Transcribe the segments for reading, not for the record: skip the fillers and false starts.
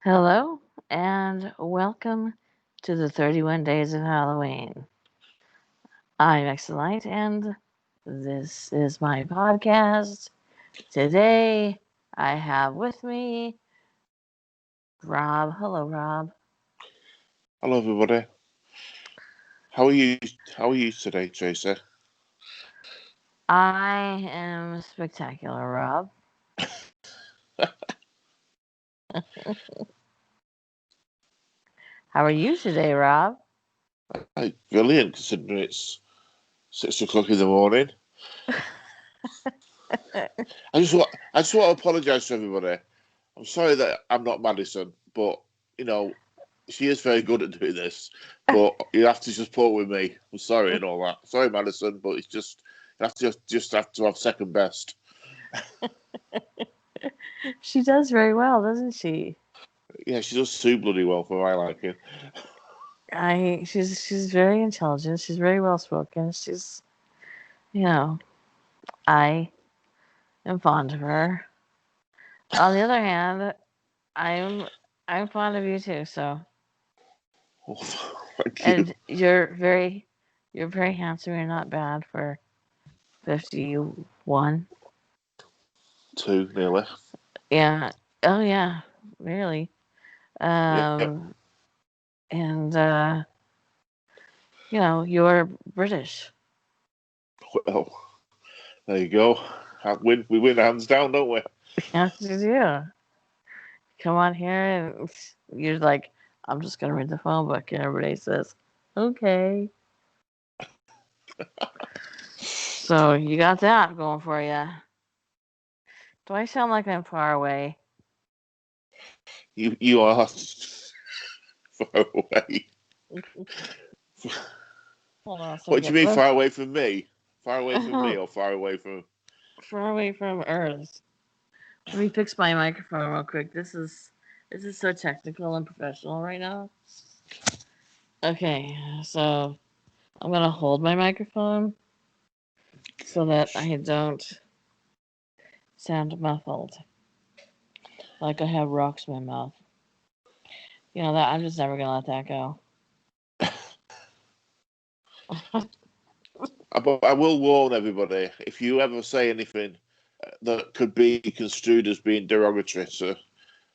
Hello and welcome to the 31 Days of Halloween. I'm Excellite and this is my podcast. Today I have with me Rob. Hello, Rob. Hello, everybody. How are you? How are you today, Tracy? I am spectacular, Rob. How are you today, Rob? Brilliant, considering it's 6 o'clock in the morning. I just want to apologise to everybody. I'm sorry that I'm not Madison, but you know she is very good at doing this. But you have to just put with me. I'm sorry and all that. Sorry, Madison, but it's just you have to just have to have second best. She does very well, doesn't she? Yeah, she does too bloody well for my liking. She's very intelligent. She's very well spoken. She's you know I am fond of her. On the other hand, I'm I'm fond of you too. So, Oh, thank you. and you're very handsome. You're not bad for 51. Two nearly. Yeah. Oh yeah. Really. Yep. Um. And you're British. Well, there you go. We win hands down, don't we? Yes, you do. Come on here, and you're like, I'm just gonna read the phone book, and everybody says, okay. So you got that going for you. Do I sound like I'm far away? You are far away. Hold on a What do second. you mean far away from me? Far away from me Far or far away from? away from Earth. Let me fix my microphone real quick. This is so technical and professional right now. Okay, so I'm gonna hold my microphone so that I don't sound muffled, like I have rocks in my mouth. You know that I'm just never gonna let that go. But I will warn everybody: if you ever say anything that could be construed as being derogatory to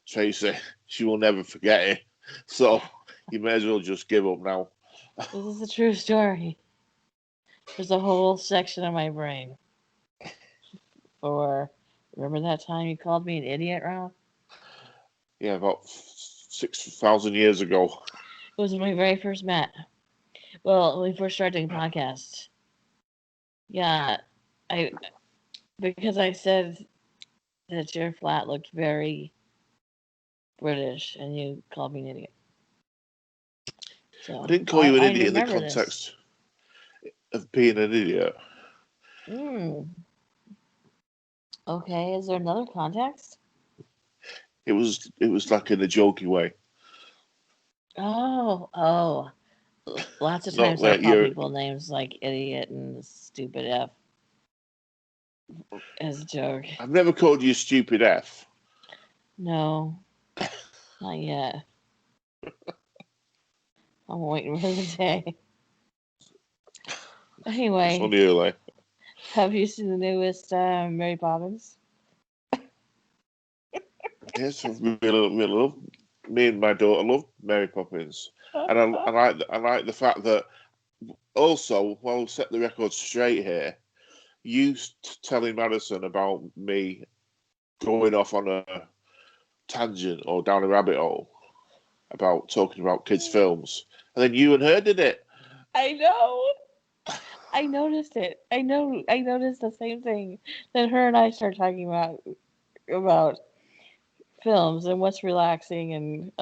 Tracy, she will never forget it. So you may as well just give up now. This is a true story. There's a whole section of my brain for. Remember that time you called me an idiot, Ralph? Yeah, about 6,000 years ago. It was when we very first met. Well, when we first started doing podcasts. Yeah, I because I said that your flat looked very British, and you called me an idiot. I So didn't call you an I idiot in the remember this. context of being an idiot. Hmm. Okay. Is there another context? It was like in a jokey way. Oh. Lots of Not times I'll that call you're. people names like idiot and stupid F as a joke. I've never called you stupid F. No, not yet. I'm waiting for the day. It's Anyway, only early. have you seen the newest Mary Poppins? Yes, me and my daughter love Mary Poppins, and I like the fact that also, while we'll set the record straight here, you telling Madison about me going off on a tangent or down a rabbit hole about talking about kids' films, and then you and her did it. I know. I noticed it. I noticed the same thing. Then her and I started talking about films and what's relaxing and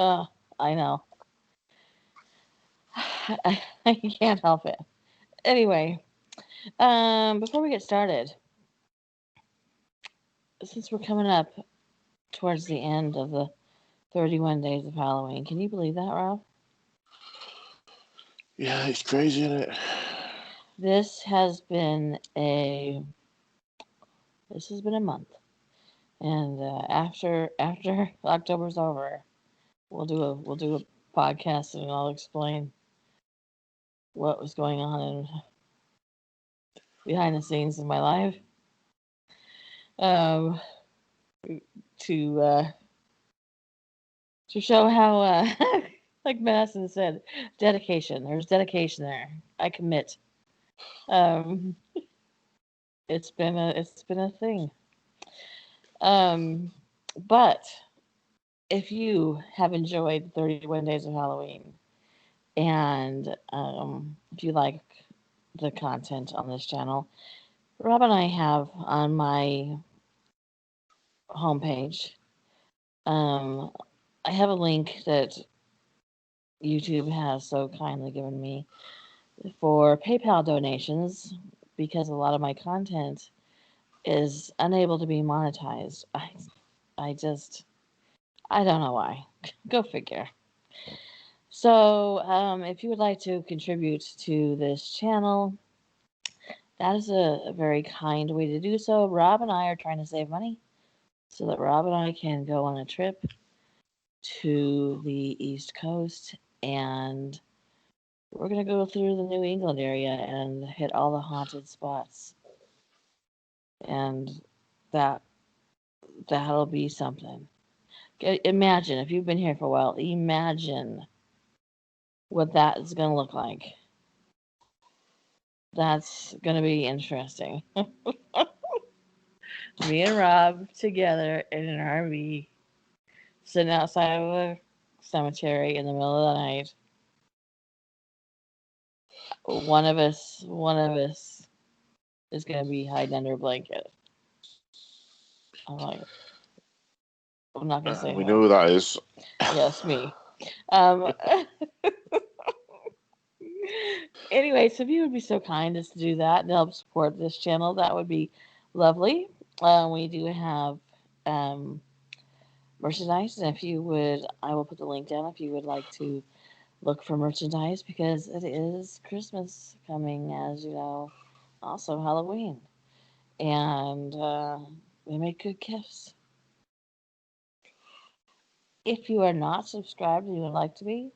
I know. I can't help it. Anyway, before we get started, since we're coming up towards the end of the 31 days of Halloween, can you believe that, Rob? Yeah, it's crazy, isn't it? This has been a this has been a month, and after October's over, we'll do a podcast and I'll explain what was going on and behind the scenes of my life. Um, to show how, like Madison said, dedication. There's dedication there. I commit. Um, it's been a thing. Um, but if you have enjoyed 31 Days of Halloween, and if you like the content on this channel, Rob and I have on my homepage, um, I have a link that YouTube has so kindly given me for PayPal donations because a lot of my content is unable to be monetized. I just, I don't know why. Go figure. So, if you would like to contribute to this channel, that is a very kind way to do so. Rob and I are trying to save money so that Rob and I can go on a trip to the East Coast, and we're going to go through the New England area and hit all the haunted spots. And that that'll be something. Imagine, if you've been here for a while, imagine what that is going to look like. That's going to be interesting. Me and Rob together in an RV, sitting outside of a cemetery in the middle of the night. One of us is going to be hiding under a blanket. I'm like, I'm not going to say We who. know who that is. Yes, me. Anyway, so if you would be so kind as to do that and help support this channel, that would be lovely. We do have merchandise, and if you would, I will put the link down if you would like to look for merchandise because it is Christmas coming, as you know, also Halloween, and we make good gifts. If you are not subscribed and you would like to be,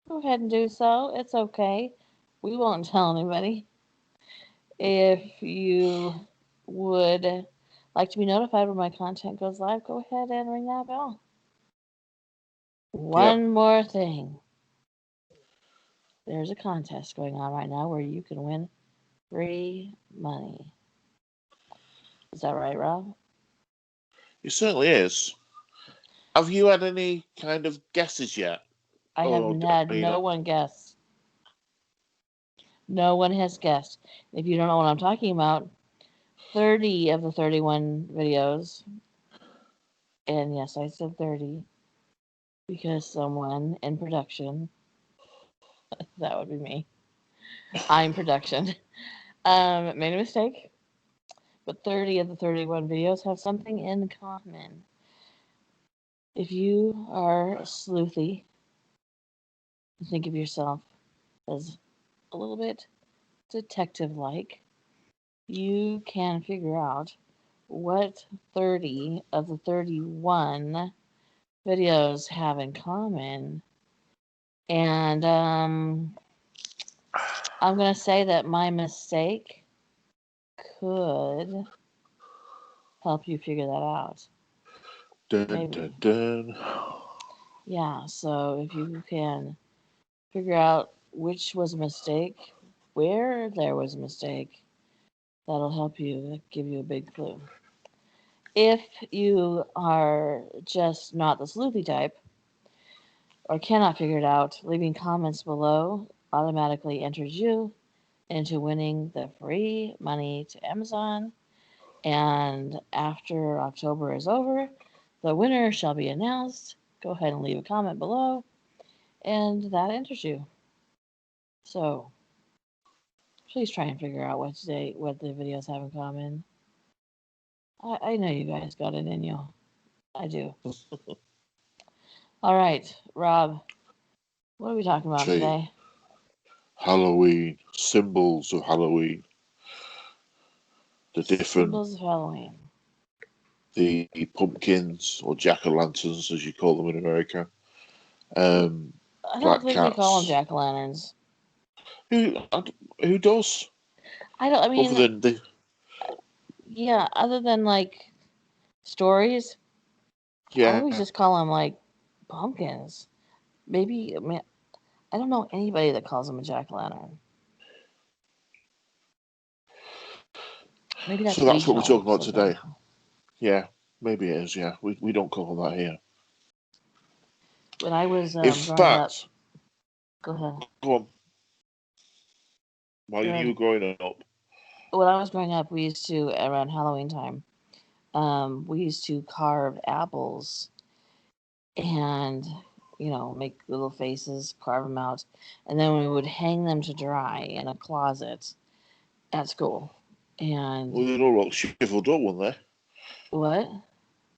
go ahead and do so. It's okay. We won't tell anybody. If you would like to be notified when my content goes live, go ahead and ring that bell. One more thing. There's a contest going on right now where you can win free money. Is that right, Rob? It certainly is. Have you had any kind of guesses yet? I have had no one guess. No one has guessed. If you don't know what I'm talking about, 30 of the 31 videos, and yes, I said 30 because someone in production, that would be me, I'm production, made a mistake. But 30 of the 31 videos have something in common. If you are sleuthy, think of yourself as a little bit detective-like, you can figure out what 30 of the 31 videos have in common. And I'm going to say that my mistake could help you figure that out. Dun, Maybe. dun, dun. Yeah, so if you can figure out which was a mistake, where there was a mistake, that'll help you, give you a big clue. If you are just not the sleuthy type or cannot figure it out, leaving comments below automatically enters you into winning the free money to Amazon. And after October is over, the winner shall be announced. Go ahead and leave a comment below, and that enters you. So please try and figure out what the videos have in common. I know you guys got it in you. I do. All right, Rob, what are we talking about today? Halloween. Symbols of Halloween. The different symbols of Halloween. The pumpkins, or jack-o'-lanterns as you call them in America. I don't black think they call them cats. jack-o'-lanterns. Who does? I don't. I mean, Other than the yeah. Other than like stories, I yeah. always just call them like pumpkins. Maybe. I mean, I don't know anybody that calls them a jack-o'-lantern. Maybe that's So that's what we're regional talking about something. today. Yeah, maybe it is. Yeah, we don't call that here. When I was In growing up, fact, go ahead. go on. While Go you ahead. were growing up, When I was growing up, we used to around Halloween time. We used to carve apples and make little faces, carve them out, and then we would hang them to dry in a closet at school. And well, they'd all look shriveled up, wouldn't they? what?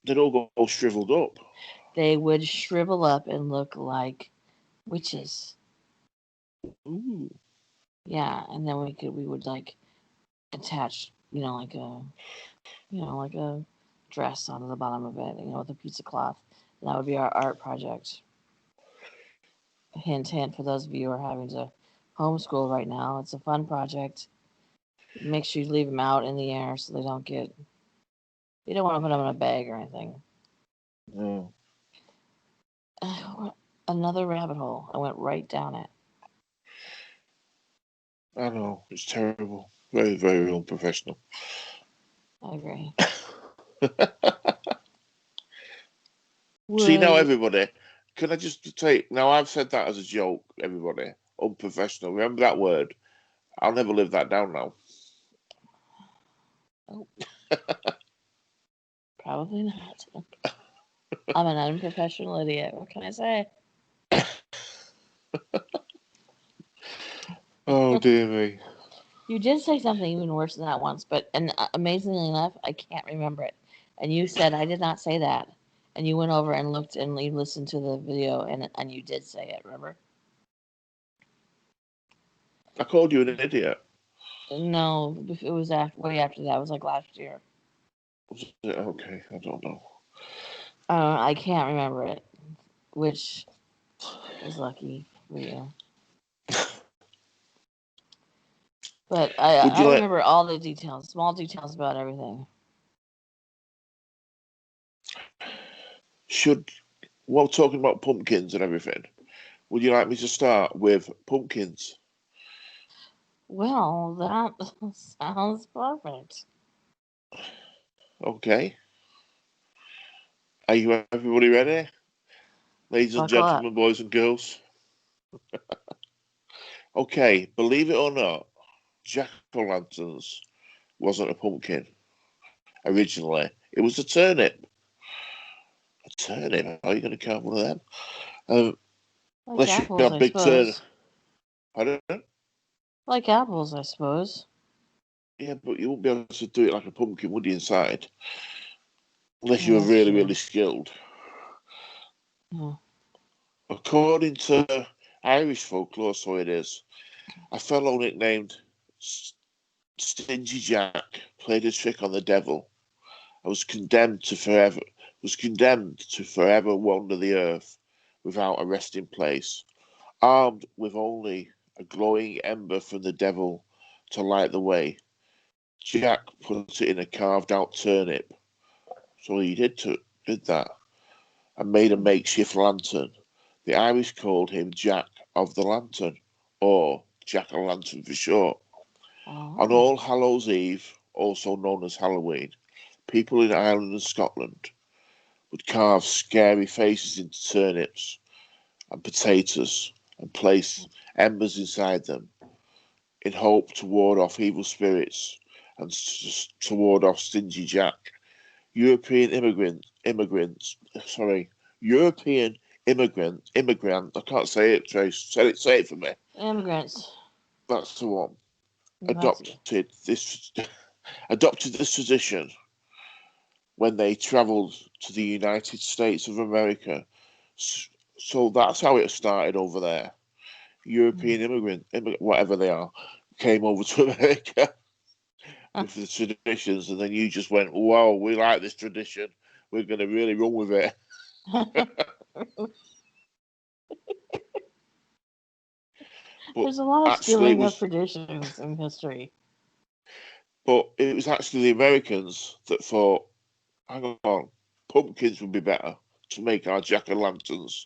They'd all go shriveled up. They would shrivel up and look like witches. Ooh. Yeah, and then we would like attach, like a dress onto the bottom of it, with a piece of cloth. And that would be our art project. Hint, hint for those of you who are having to homeschool right now. It's a fun project. Make sure you leave them out in the air so they don't get. You don't want to put them in a bag or anything. Oh, Another rabbit hole. I went right down it. I know. It's terrible. Very, very unprofessional. I agree. See, now What? everybody, can I just take, now I've said that as a joke, everybody. Unprofessional. Remember that word? I'll never live that down now. Oh, probably not. I'm an unprofessional idiot. What can I say? Oh, dear me. You did say something even worse than that once, and amazingly enough, I can't remember it. And you said I did not say that, and you went over and looked and you listened to the video, and you did say it. Remember? I called you an idiot. No, it was way after that. It was like last year. Okay, I don't know. I can't remember it, which is lucky for you. But Would I you like, remember all the details, small details about everything. should, while talking about pumpkins and everything, would you like me to start with pumpkins? Well, that sounds perfect. Okay. Are you everybody ready? Ladies and Buckle up. gentlemen, boys and girls. Okay, believe it or not, jack-o'-lanterns wasn't a pumpkin originally. It was a turnip. A turnip? How are you going to carve one of them? Like Unless you apples, have I big turnip. suppose. I don't know. Like apples, I suppose. Yeah, but you wouldn't be able to do it like a pumpkin, would you, inside? Unless Yeah, you were that's really, true. really skilled. Yeah. According to Irish folklore, so it is, a fellow nicknamed Stingy Jack played a trick on the devil and was condemned to forever wander the earth without a resting place, armed with only a glowing ember from the devil to light the way. Jack put it in a carved out turnip. So he did that and made a makeshift lantern. The Irish called him Jack of the Lantern, or Jack o' Lantern for short. On Oh. All Hallows Eve, also known as Halloween, people in Ireland and Scotland would carve scary faces into turnips and potatoes and place embers inside them in hope to ward off evil spirits and to ward off Stingy Jack. European immigrant. I can't say it, Trace. Say it for me. Immigrants. That's the one. That's Adopted this, adopted this tradition when they travelled to the United States of America. So that's how it started over there. European whatever they are, came over to America with the traditions, and then you just went, "Wow, we like this tradition. We're going to really run with it." But There's a lot of actually, it stealing of was. traditions in history. But it was actually the Americans that thought, hang on, pumpkins would be better to make our jack-o'-lanterns.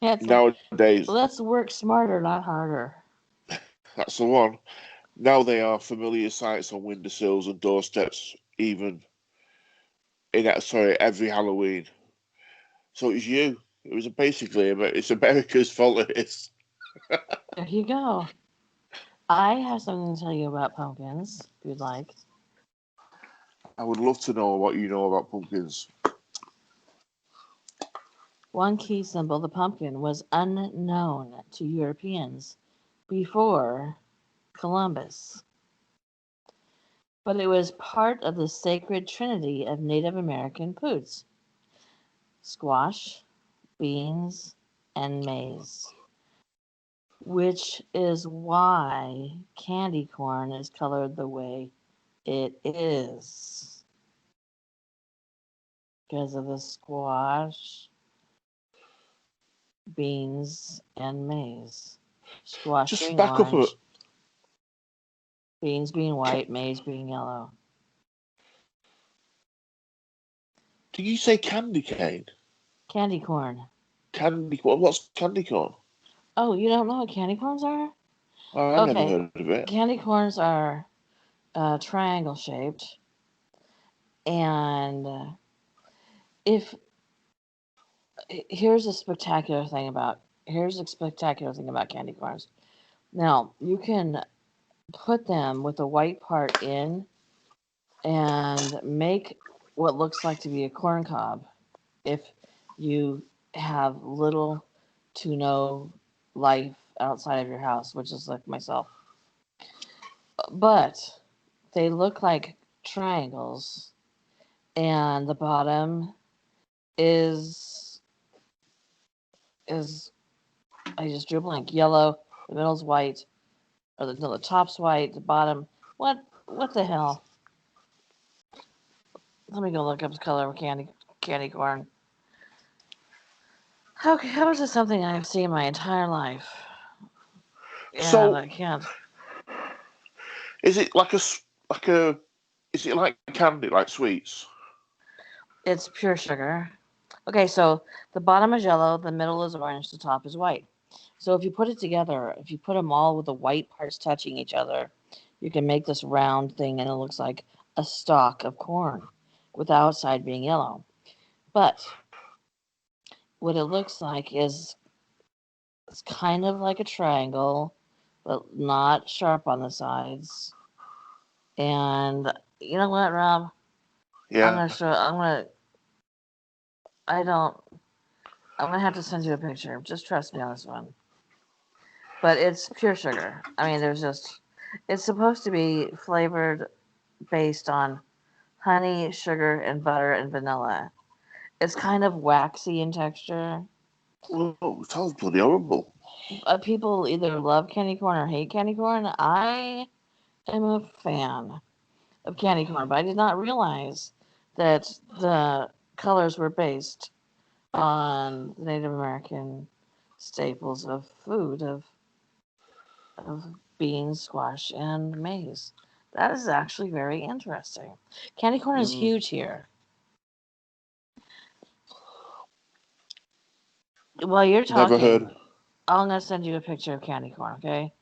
Yeah, it's like, Nowadays, let's work smarter, not harder. that's the one. Now they are familiar sights on windowsills and doorsteps, even every Halloween. So it was you. It was basically it's America's fault. It is. There you go. I have something to tell you about pumpkins, if you'd like. I would love to know what you know about pumpkins. One key symbol, the pumpkin, was unknown to Europeans before Columbus, but it was part of the sacred trinity of Native American foods: squash, beans, and maize, which is why candy corn is colored the way it is, because of the squash, beans, and maize. Squash Just being back up a. orange, beans being white, maize being yellow. Did you say candy cane? Candy corn. Candy corn. What's candy corn? Oh, you don't know what candy corns are? Oh, I never Okay, heard of it. candy corns are triangle shaped, and if here's a spectacular thing about candy corns. Now you can put them with the white part in and make what looks like to be a corn cob if you have little to no life outside of your house, which is like myself. But they look like triangles, and the bottom is is I just drew a blank. Yellow, the middle's white, or the top's white, the bottom. What the hell? Let me go look up the color of candy corn. How is this something I've seen my entire life? And So I can't. is it like a? Is it like candy, like sweets? It's pure sugar. Okay, so the bottom is yellow, the middle is orange, the top is white. So if you put it together, if you put them all with the white parts touching each other, you can make this round thing and it looks like a stalk of corn with the outside being yellow. But what it looks like is it's kind of like a triangle, but not sharp on the sides. And you know what, Rob? I'm Yeah. gonna show. I'm gonna. I don't. I'm gonna have to send you a picture. Just trust me on this one. But it's pure sugar. I mean, there's just. It's supposed to be flavored based on honey, sugar, and butter and vanilla. It's kind of waxy in texture. Oh, sounds bloody horrible. People either love candy corn or hate candy corn. I am a fan of candy corn, but I did not realize that the colors were based on Native American staples of food of beans, squash, and maize. That is actually very interesting. Candy corn is Mm, huge here. While you're never heard. talking, I'm gonna send you a picture of candy corn, okay?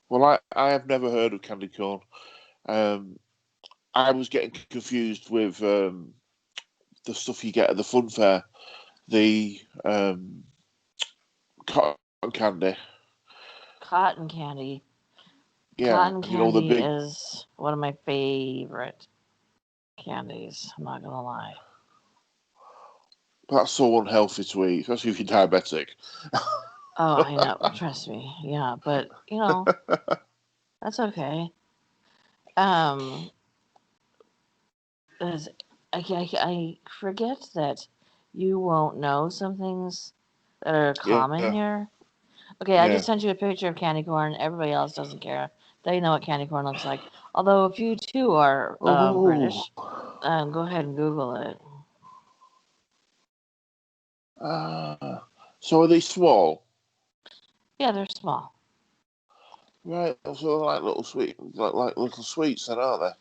Well, I have never heard of candy corn. Um, I was getting confused with the stuff you get at the fun fair, the cotton candy. Cotton candy. Yeah, Cotton you know the candy big. is one of my favorite candies. I'm not gonna lie. That's so unhealthy to eat, especially if you're diabetic. Oh, I know. Trust me. Yeah, but that's okay. Um, is- I forget that you won't know some things that are Yeah, common here. Okay, I yeah. just sent you a picture of candy corn. Everybody else doesn't care. They know what candy corn looks like. Although if you too are Oh, British, go ahead and Google it. ah. So are they small? Yeah, they're small. Right, so like little like little sweets, then, aren't they?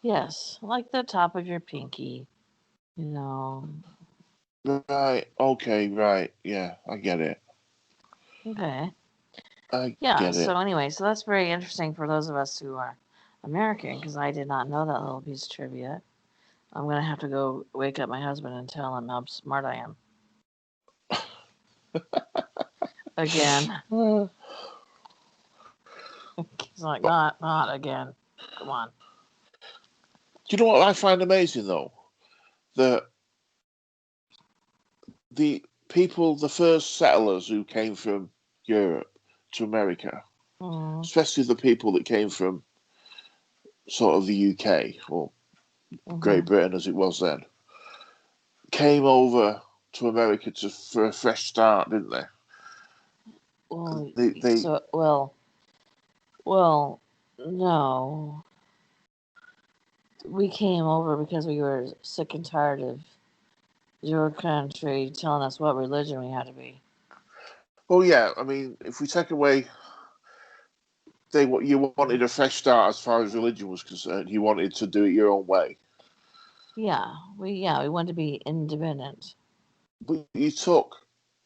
Yes, like the top of your pinky. You know. Right. Okay. Right. Yeah, I get it. Okay. I Yeah. get it. So anyway, so that's very interesting for those of us who are American, because I did not know that little piece of trivia. I'm gonna have to go wake up my husband and tell him how smart I am. Again. He's like, But not again. Come on. do you know what I find amazing though? That the people, the first settlers who came from Europe to America, Mm, especially the people that came from sort of the UK or hmm Great Britain as it was then, came over to America for a fresh start, didn't they? Well, They so no. We came over because we were sick and tired of your country telling us what religion we had to be. well, yeah. I mean, if we take away what you wanted a fresh start as far as religion was concerned, you wanted to do it your own way. We wanted to be independent. But you took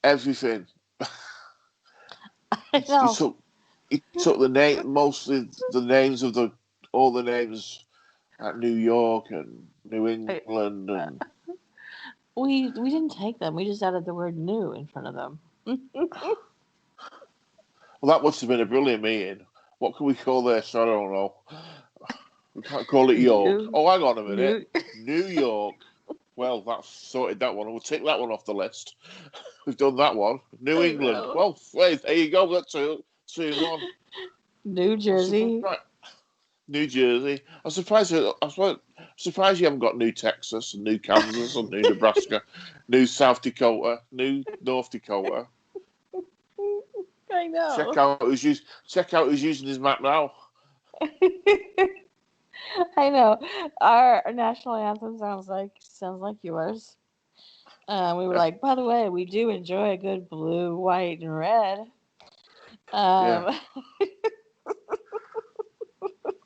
everything. I You know. took the name, mostly the names of all the names at New York and New I, England, and we didn't take them. We just added the word new in front of them. well, that must have been a brilliant meeting. What can we call this? I don't know. We can't call it York. New, Oh, hang on a minute. new. New York. Well, that's sorted that one. We'll take that one off the list. We've done that one. New I England. know. Well, wait, there you go. That's two in one. New I'm Jersey. surprised. New Jersey. I'm surprised you haven't got New Texas and New Kansas and New Nebraska, New South Dakota, New North Dakota. I know. Check out who's using his map now. I know. Our national anthem sounds like yours. We were Yeah, like, by the way, we do enjoy a good blue, white, and red. yeah. Um,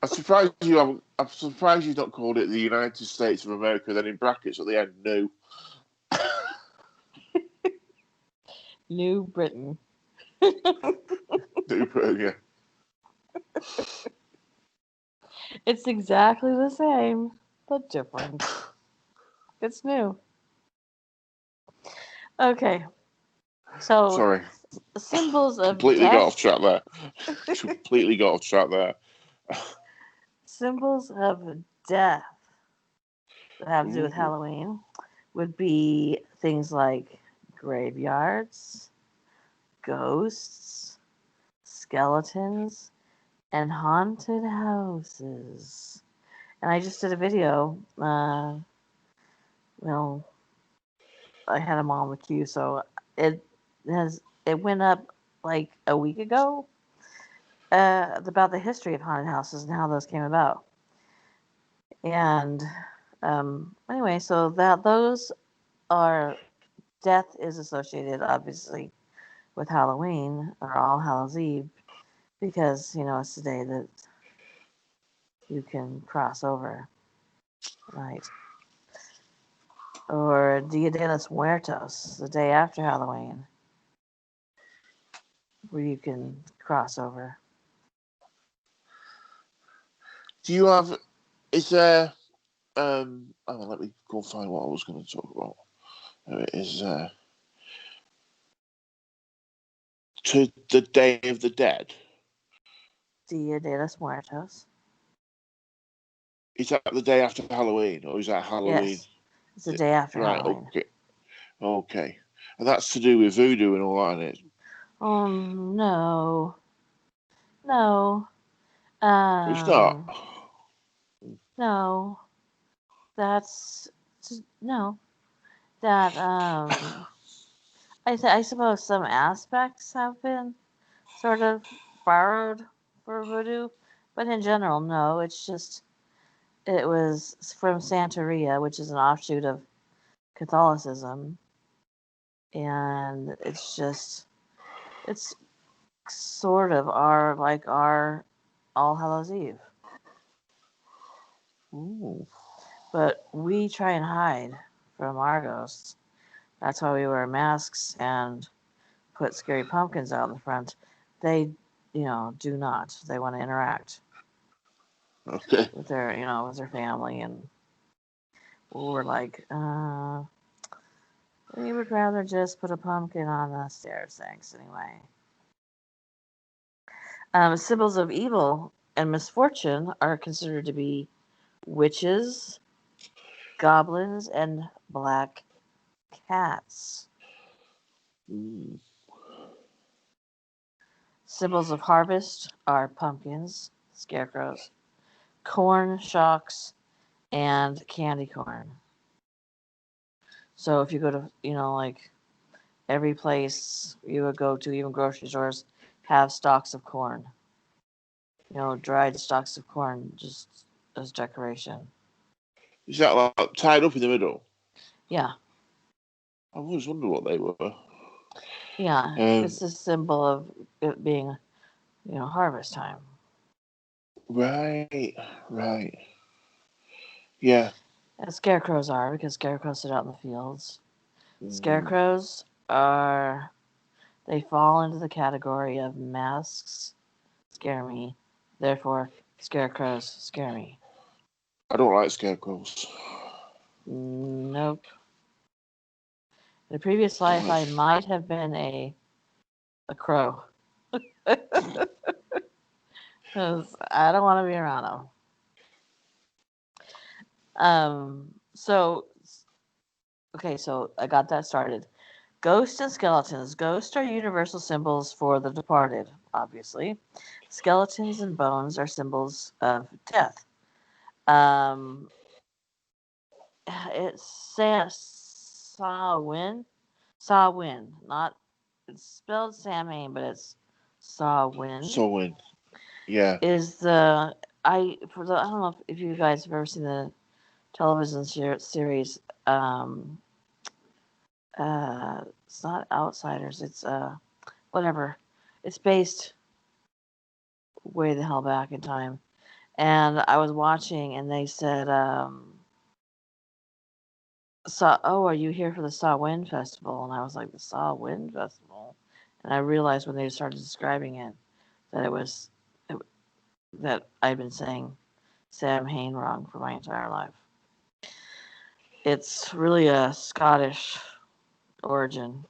I'm surprised you've not called it the United States of America. Then in brackets at the end, new. New Britain. New yeah. It's exactly the same, but different. It's new. Okay, so Sorry, symbols of completely got off death. track there. Completely got off track there. Symbols of death that have to do with Ooh. Halloween would be things like graveyards, ghosts, skeletons, and haunted houses. And I just did a video. Well, I had them on the queue, so it it went up like a week ago. About the history of haunted houses and how those came about. And anyway, so that those are death is associated obviously with Halloween or All Hallows Eve because it's the day that you can cross over, right? Or Dia de los Muertos, the day after Halloween, where you can cross over. Do you have? Is there? Oh, let me go find what I was going to talk about. There it is. To the Day of the Dead. Dia de los Muertos. Is that the day after Halloween, or is that Halloween? Yes, it's the day after Right. Halloween. Okay. Okay. And that's to do with voodoo and all that, isn't it? Oh no, no, It's not. um, no. That's no. That I suppose some aspects have been sort of borrowed for voodoo, but in general, no. It's just it was from Santeria, which is an offshoot of Catholicism, and it's sort of are like our All Hallows Eve. Ooh. But we try and hide from our ghosts. That's why we wear masks and put scary pumpkins out in the front. They, do not. They want to interact Okay. with their family, and we're like, we would rather just put a pumpkin on the stairs, thanks, anyway. Symbols of evil and misfortune are considered to be witches, goblins, and black cats. Mm. Symbols of harvest are pumpkins, scarecrows, corn shocks, and candy corn. So if you go to, like every place you would go to, even grocery stores, have stalks of corn. Dried stalks of corn just as decoration. Is that like tied up in the middle? Yeah, I've always wondered what they were. yeah. It's a symbol of it being, harvest time. Right, right. Yeah. As scarecrows are, because scarecrows sit out in the fields. Mm. Scarecrows they fall into the category of masks scare me. Therefore, scarecrows scare me. I don't like scarecrows. Nope. In a previous life, I might have been a crow. Because I don't want to be around them. So, okay, so I got that started. Ghosts and skeletons. Ghosts are universal symbols for the departed, obviously. Skeletons and bones are symbols of death. Um, it's Samhain. Samhain, not it's spelled Samhain, but it's Samhain. So when, yeah. Is I don't know if you guys have ever seen the television series. It's not Outsiders. It's whatever. It's based way the hell back in time, and I was watching, and they said, "Oh, are you here for the Saw Wind Festival?" And I was like, "The Saw Wind Festival," and I realized when they started describing it that it, that I'd been saying Sam Hain wrong for my entire life. It's really a Scottish origin.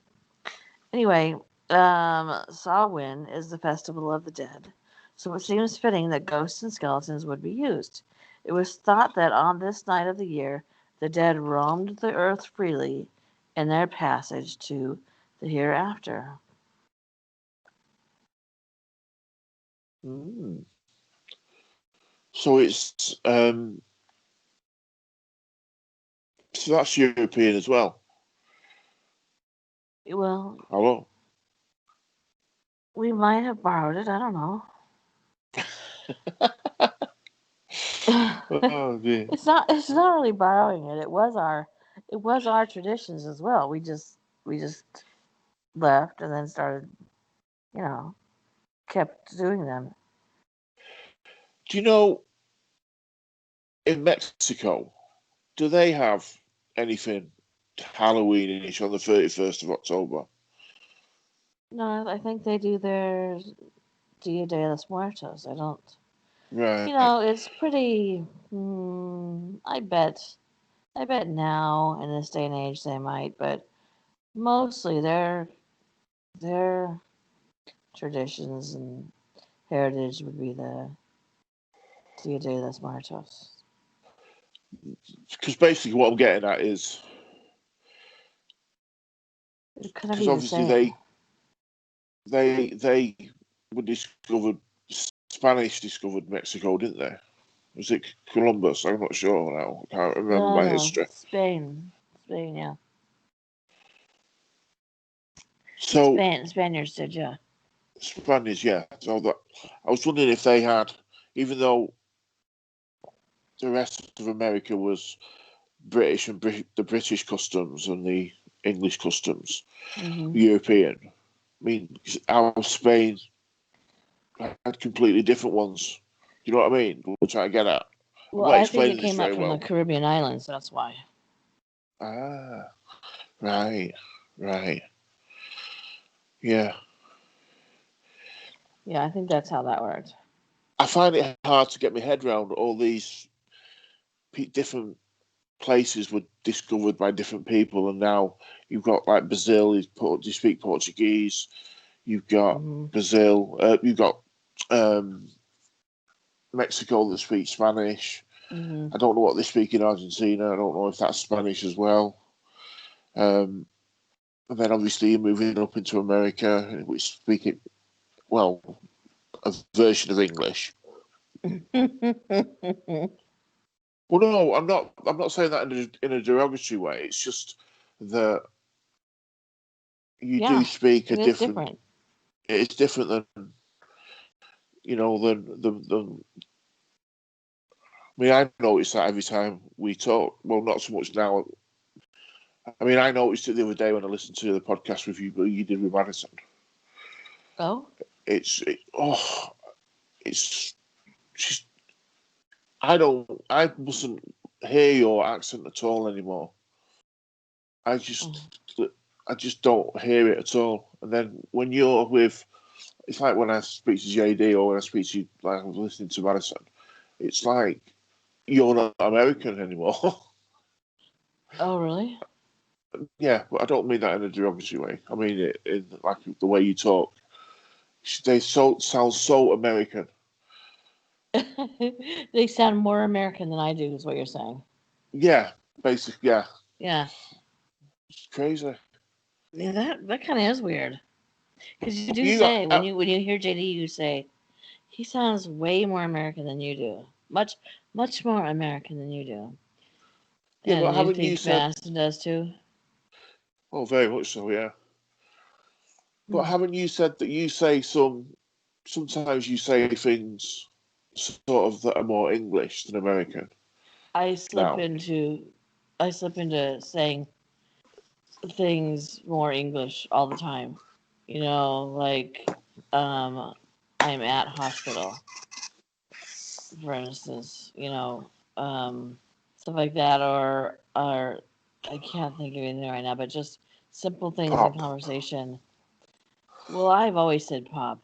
Anyway, Samhain is the festival of the dead, so it seems fitting that ghosts and skeletons would be used. It was thought that on this night of the year, the dead roamed the earth freely in their passage to the hereafter. Mm. So it's so that's European as well. Well, Hello. we might have borrowed it. I don't know. Oh dear. It's not really borrowing it. It was our traditions as well. We just left and then started, you know, kept doing them. Do you know in Mexico, do they have anything Halloween-ish on the 31st of October? No, I think they do their Dia de los Muertos. I don't. Right. It's pretty. I bet now in this day and age they might, but mostly their traditions and heritage would be the Dia de los Muertos. Because basically what I'm getting at is It kind of because be the obviously same. they were discovered. Spanish discovered Mexico, didn't they? Was it Columbus? I'm not sure now. I can't remember No, my no, history. Spain, yeah. So Spaniards did, yeah. Spanish, yeah. So that I was wondering if they had, even though the rest of America was British and the British customs and the English customs, Hmm. European. I mean, how Spain? had completely different ones. Do you know what I mean? We're trying to get at. Well, I'm not I think it explaining this came up very from well. the Caribbean islands. That's why. Ah, right. Yeah. Yeah, I think that's how that worked. I find it hard to get my head around all these different places were discovered by different people, and now you've got like Brazil. You speak Portuguese. You've got Brazil. You've got Mexico that speaks Spanish. I don't know what they speak in Argentina. I don't know if that's Spanish as well. And then obviously you're moving up into America, which speak it well, a version of English. Well, no, I'm not. I'm not saying that in a derogatory way. It's just that you do speak a different. It's different than than. I mean, I notice that every time we talk. Well, not so much now. I mean, I noticed it the other day when I listened to the podcast with you did with Madison. Oh. It's just. I mustn't hear your accent at all anymore. I just don't hear it at all. And then when you're with, it's like when I speak to JD or when I speak to you, like I'm listening to Madison, it's like you're not American anymore. Oh, really? Yeah, but I don't mean that in a derogatory way. I mean it in like the way you talk. They sound so American. They sound more American than I do, is what you're saying. Yeah, basically, yeah. Yeah. It's crazy. Yeah, that kind of is weird. Because you do say when you hear JD, you say he sounds way more American than you do. Much more American than you do. Yeah, And but you haven't think you said? Madison does too? Oh, very much so, yeah. But haven't you said that you say sometimes you say things sort of that are more English than American? I slip into saying things more English all the time. Like I'm at hospital, for instance, stuff like that, or I can't think of anything right now, but just simple things in conversation. Well, I've always said pop.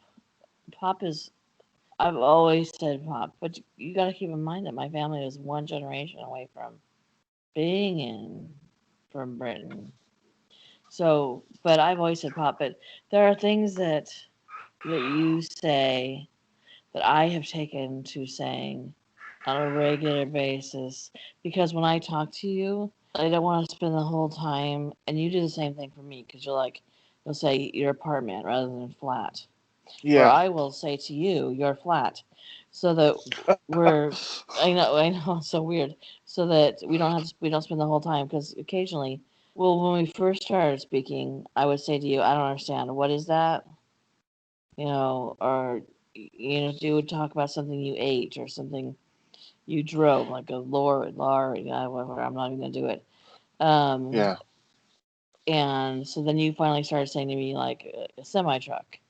I've always said pop, but you got to keep in mind that my family was one generation away from being from Britain. So, but I've always said pop. But there are things that you say that I have taken to saying on a regular basis because when I talk to you, I don't want to spend the whole time, and you do the same thing for me because you'll say your apartment rather than flat. Yeah. Or I will say to you, your flat, so that I know, it's so weird, so that we don't spend the whole time because occasionally, well, when we first started speaking, I would say to you, I don't understand, what is that? Or you would talk about something you ate or something you drove, like a lorry, whatever. I'm not even gonna do it. Yeah. And so then you finally started saying to me like a semi truck,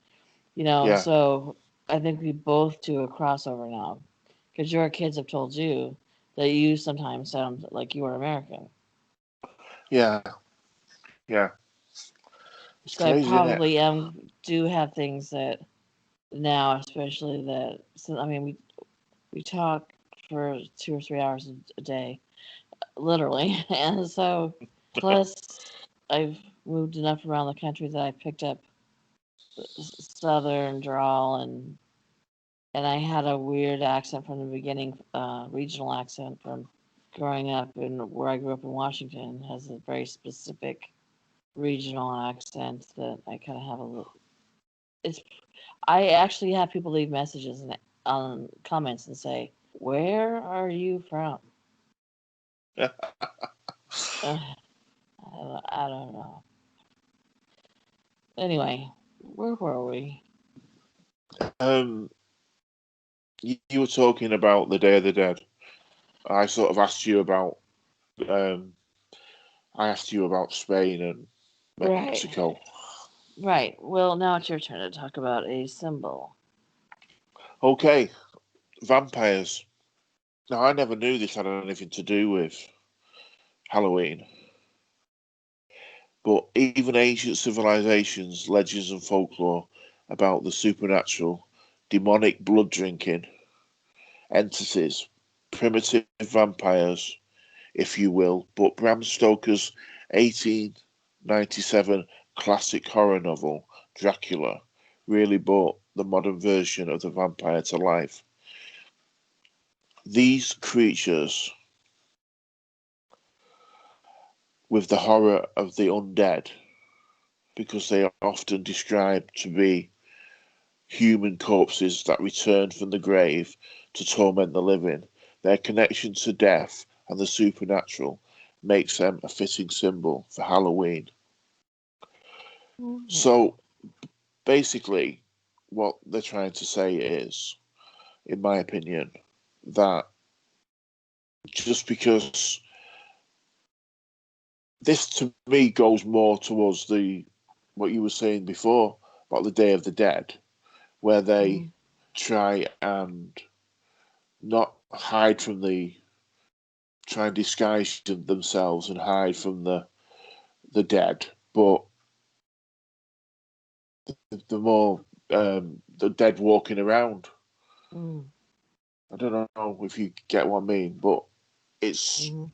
Yeah. So I think we both do a crossover now, because your kids have told you that you sometimes sound like you are American. Yeah. Yeah. It's So I crazy, isn't it? probably do have things that now, especially that. So, I mean, we talk for 2 or 3 hours a day, literally, and so plus I've moved enough around the country that I picked up Southern drawl, and I had a weird accent from the beginning, regional accent from growing up in where I grew up in Washington. Has a very specific regional accent that I kind of have a little. It's I actually have people leave messages and comments and say, "Where are you from?" I don't know. Anyway, where were we? You were talking about the Day of the Dead. I sort of asked you about. I asked you about Spain and Mexico. Right. Well, now it's your turn to talk about a symbol. Okay, vampires. Now, I never knew this had anything to do with Halloween, but even ancient civilizations, legends, and folklore about the supernatural, demonic blood drinking entities, primitive vampires, if you will, but Bram Stoker's 1897 classic horror novel, Dracula, really brought the modern version of the vampire to life. These creatures, with the horror of the undead, because they are often described to be human corpses that return from the grave to torment the living, their connection to death and the supernatural makes them a fitting symbol for Halloween. Mm-hmm. So basically, what they're trying to say is, in my opinion, that just because this to me goes more towards the what you were saying before about the Day of the Dead, where Mm-hmm. they try and not hide from the try and disguise themselves and hide from the dead, but the more the dead walking around. Mm-hmm. I don't know if you get what I mean, but it's Mm-hmm.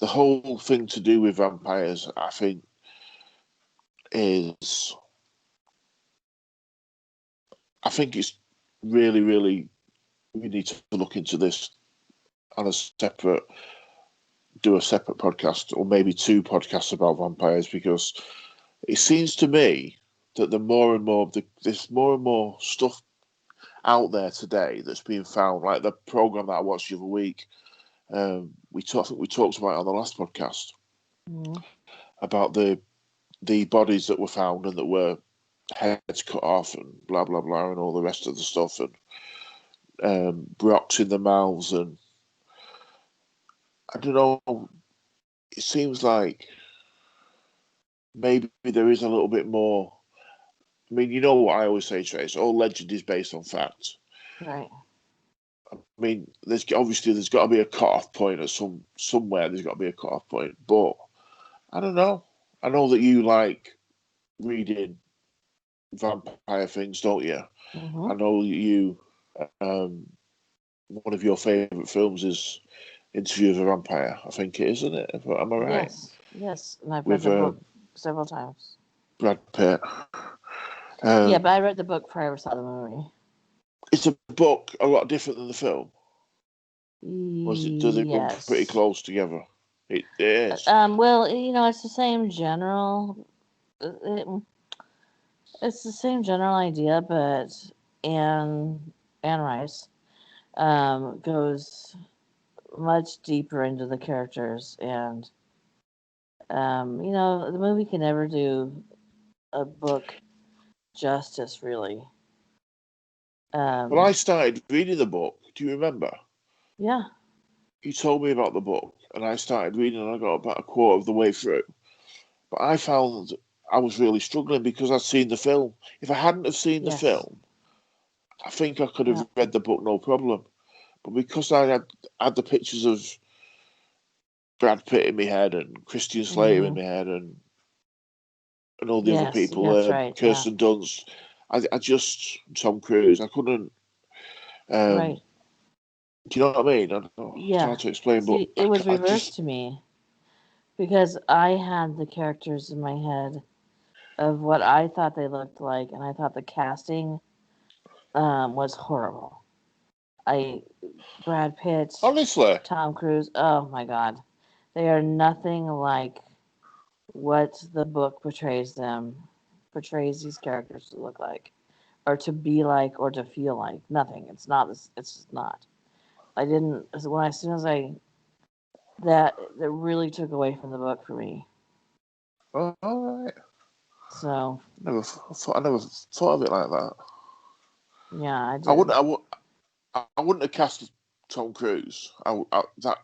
the whole thing to do with vampires. I think is I think it's really, really we need to look into this on a separate do a separate podcast or maybe two podcasts about vampires because it seems to me that the more and more there's more and more stuff out there today that's being found. Like the program that I watched the other week, I think we talked about it on the last podcast Mm-hmm. about the bodies that were found and that were heads cut off and blah blah blah and all the rest of the stuff and rocks in the mouths and I don't know. It seems like maybe there is a little bit more. I mean, you know what I always say, Trace. All legend is based on fact. Right. I mean, there's got to be a cut-off point at somewhere. There's got to be a cut-off point, but I don't know. I know that you like reading vampire things, don't you? Mm-hmm. I know you. Um, one of your favourite films is Interview with a Vampire. I think it is, isn't it? Am I right? Yes. Yes. And I've read With the book several times. Brad Pitt. Yeah, but Um, I read the book before I ever saw the movie. it's a book a lot different than the film. Was it? Do they run pretty Yes. close together? It is. Well, it's the same general. It, it's the same general idea, but Anne Rice goes much deeper into the characters, and the movie can never do a book justice, really. Well, I Um, started reading the book. Do you remember? yeah, You told me about the book, and I started reading, and I got about a quarter of the way through. But I found I was really struggling because I'd seen the film. If I hadn't have seen the yes, film, I think I could yeah, have read the book no problem. But because I had the pictures of Brad Pitt in my head and Christian Slater in hmm my head and all the other yes, people, that's right, yeah, Kirsten Dunst, I just Tom Cruise. I couldn't. right, Um, do you know what I mean? I don't know. It's yeah. hard to explain, but See, it was I reversed just to me because I had the characters in my head of what I thought they looked like, and I thought the casting was horrible. I Brad Pitt, honestly. Tom Cruise. Oh my God, they are nothing like what the book portrays these characters to look like, or to be like, or to feel like. Nothing. It's not. It's just not. I didn't. When as soon as I that really took away from the book for me. All right. So I never thought of it like that. yeah, I I wouldn't. did. I wouldn't have cast Tom Cruise.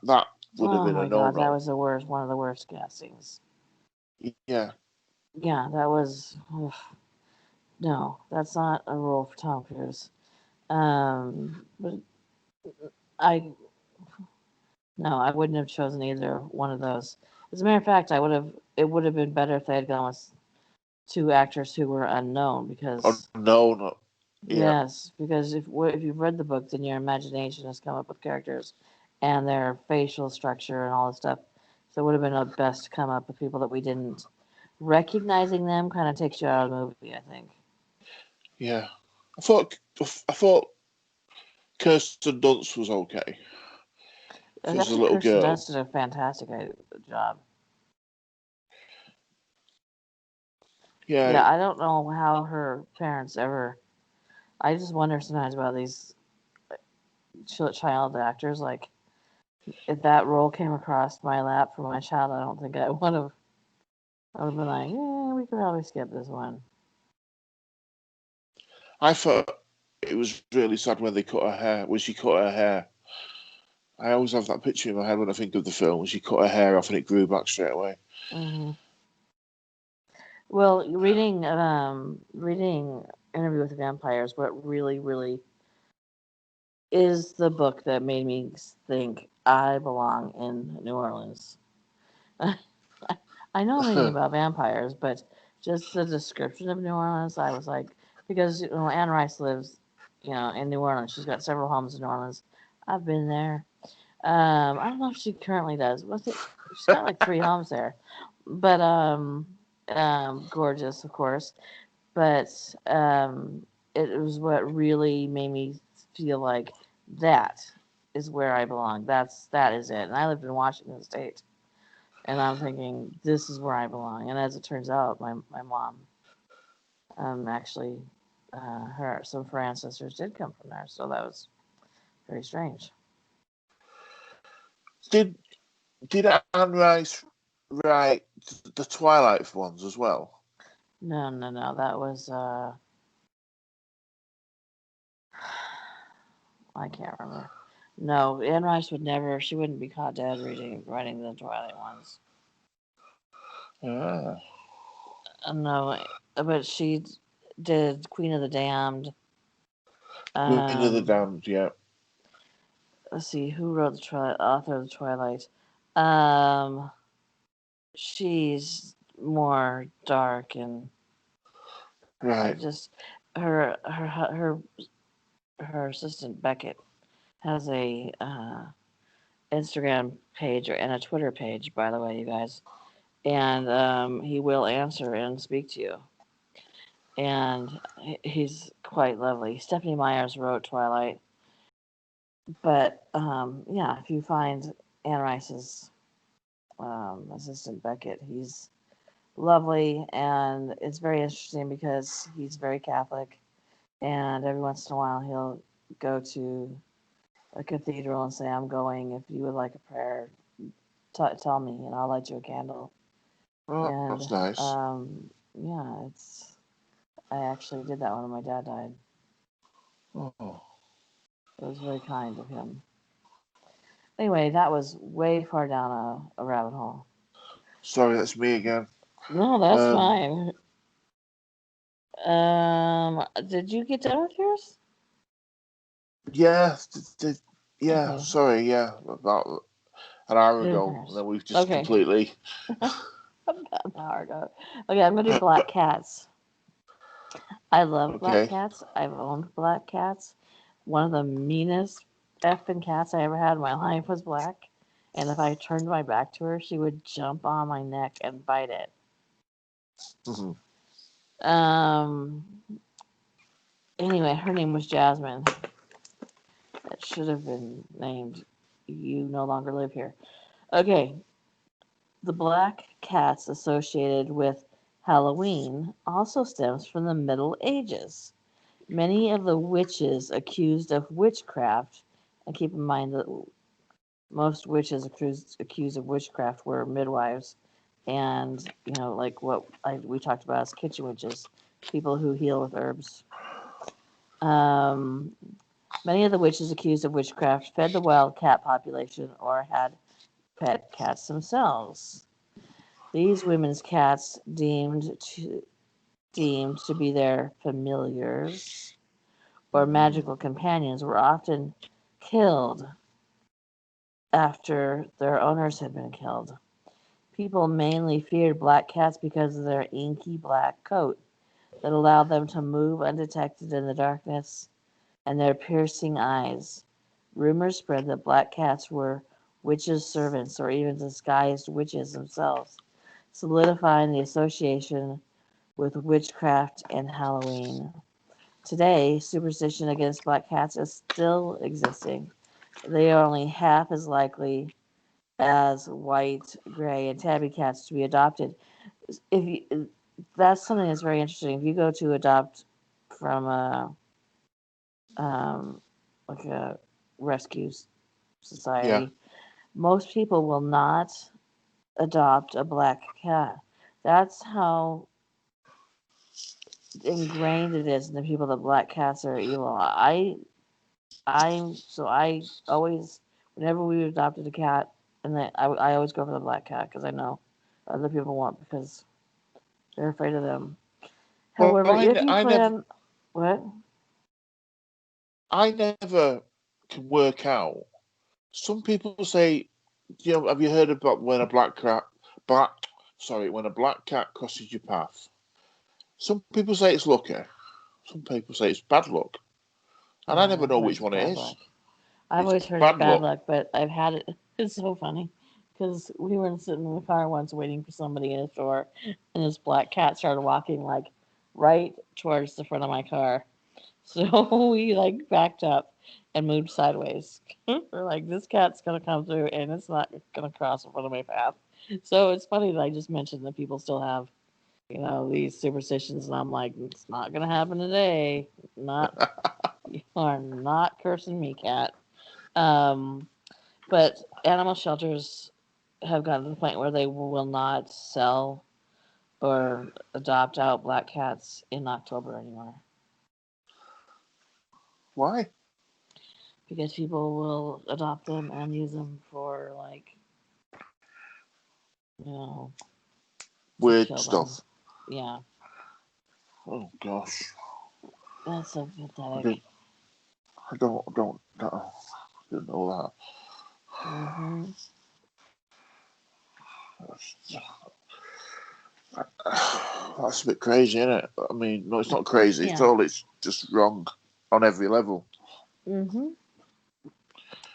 That would have Oh been a my no God, that no. was the worst. One of the worst castings. Yeah. Yeah, that was. Oof. No, that's not a role for Tom Cruise. But I no, I wouldn't have chosen either one of those. As a matter of fact, I would have. It would have been better if they had gone with two actors who were unknown Oh because no, no, yeah, yes, because if you've read the book, then your imagination has come up with characters and their facial structure and all this stuff. So it would have been best to come up with people that we didn't. Recognizing them kind of takes you out of the movie, I think. yeah. I thought Kirsten Dunst was okay I as a think little Kirsten girl. Dunst did a fantastic job. Yeah, Yeah, I don't know how her parents ever. I just wonder sometimes about these child actors. Like, if that role came across my lap for my child, I don't think I would have. I would have been like, we could probably skip this one. I thought it was really sad when they cut her hair. When she cut her hair, I always have that picture in my head when I think of the film. When she cut her hair off and it grew back straight away. hmm Well, reading Interview with Vampires, what really is the book that made me think I belong in New Orleans. I know anything about vampires, but just the description of New Orleans, I was like, because Anne Rice lives, in New Orleans. She's got several homes in New Orleans. I've been there. I don't know if she currently does. Was it? She's got like three homes there, but gorgeous, of course. But it was what really made me feel like that is where I belong. That is it. And I lived in Washington State, and I'm thinking this is where I belong. And as it turns out, my mom actually her some of her ancestors did come from there, so that was very strange. did did Anne Rice write the Twilight ones as well? No, that was I can't remember. No, Anne Rice would never. She wouldn't be caught dead writing the Twilight ones. Ah, No, but she did Queen of the Damned. Queen of the Um, Damned. Yeah, let's see, who wrote the author of the Twilight? Um, she's more dark and I right. just her assistant Beckett has a Instagram page and a Twitter page, by the way, you guys, and he will answer and speak to you. And he's quite lovely. Stephanie Myers wrote Twilight, but yeah, if you find Anne Rice's assistant Beckett, he's lovely, and it's very interesting because he's very Catholic, and every once in a while he'll go to a cathedral and say, "I'm going. If you would like a prayer, tell me, and I'll light you a candle." Oh, And that's nice. yeah, it's I actually did that when my dad died. Oh, It was very kind of him. Anyway, that was way far down a rabbit hole. sorry, that's me again. No, that's Um, fine. Did you get done with yours? yeah, yeah. Okay, Sorry, yeah, about an hour ago, and vampires. then we've just Okay, completely. about an hour ago. Okay, I'm gonna do black cats. I love black Okay. cats. I've owned black cats. One of the meanest effing cats I ever had in my life was black. And if I turned my back to her, she would jump on my neck and bite it. Mhm. Um. Anyway, her name was Jasmine. It should have been named "You No Longer Live Here." Okay, the black cats associated with Halloween also stems from the Middle Ages. Many of the witches accused of witchcraft, and keep in mind that most witches accused of witchcraft were midwives, and like what we talked about as kitchen witches, people who heal with herbs. Um, Many of the witches accused of witchcraft fed the wild cat population or had pet cats themselves. These women's cats deemed to deemed to be their familiars or magical companions, were often killed after their owners had been killed. People mainly feared black cats because of their inky black coat that allowed them to move undetected in the darkness and their piercing eyes. Rumors spread that black cats were witches' servants or even disguised witches themselves, solidifying the association with witchcraft and Halloween. Today, superstition against black cats is still existing. They are only half as likely as white, gray, and tabby cats to be adopted. If you, that's something that's very interesting. If you go to adopt from a like a rescue Yeah. society, most people will not adopt a black cat. That's how ingrained it is in the people that black cats are evil. I always, whenever we adopted a cat, and I always go for the black cat because I know other people won't because they're afraid of them. Well, However, if you plan, what? I never can work out. Some people say, have you heard about when a when a black cat crosses your path? Some people say it's lucky. Some people say it's bad luck, and I No, never I've know heard which it's one it bad is. luck. I've It's always heard it's bad bad luck. luck, but I've had it. It's so funny because we were sitting in the car once waiting for somebody in a store, and this black cat started walking like right towards the front of my car. So we like backed up and moved sideways. We're like, this cat's gonna come through and it's not gonna cross in front of my path. So it's funny that I just mentioned that people still have, these superstitions, and I'm like, it's not gonna happen today. Not You are not cursing me, cat. Um, but animal shelters have gotten to the point where they will not sell or adopt out black cats in October anymore Why? because people will adopt them and use them for like, you know, to Weird kill them. stuff. Yeah, Oh gosh. that's so I pathetic. didn't. I didn't know Hmm. that. That's a bit crazy, isn't it? I mean, no, it's not crazy at Yeah. all. It's just wrong on every level. Hmm.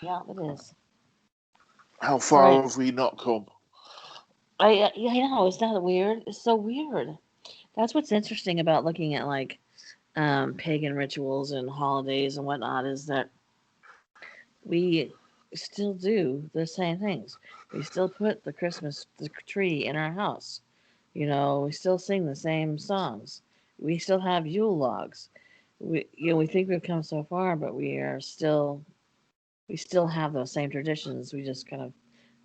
Yeah, it is. How All far right. have we not come? Yeah, I know. It's not weird. It's so weird. That's what's interesting about looking at like pagan rituals and holidays and whatnot is that we still do the same things. We still put the tree in our house. We still sing the same songs. We still have Yule logs. We think we've come so far, but we still have those same traditions. We just kind of,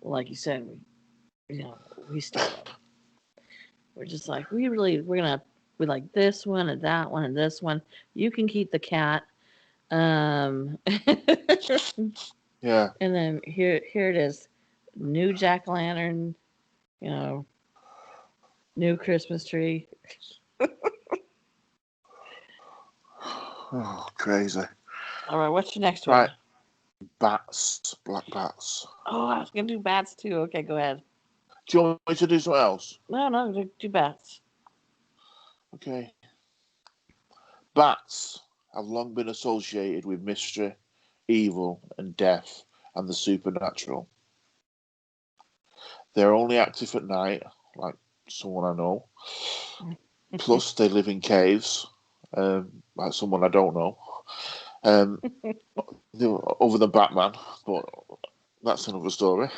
like you said, we stole them. We're just like we like this one and that one and this one. You can keep the cat. And Yeah. then here it is, new jack o' lantern, you know, new Christmas tree. Oh, crazy. All right, what's your next Right. one? Bats. Black bats. Oh, I was gonna do bats too. Okay, go ahead. Do you want me to do something else? No, do bats. Okay. Bats have long been associated with mystery, evil, and death, and the supernatural. They're only active at night, like someone I know. Plus, they live in caves, like someone I don't know. Um, other than Batman, but that's another story.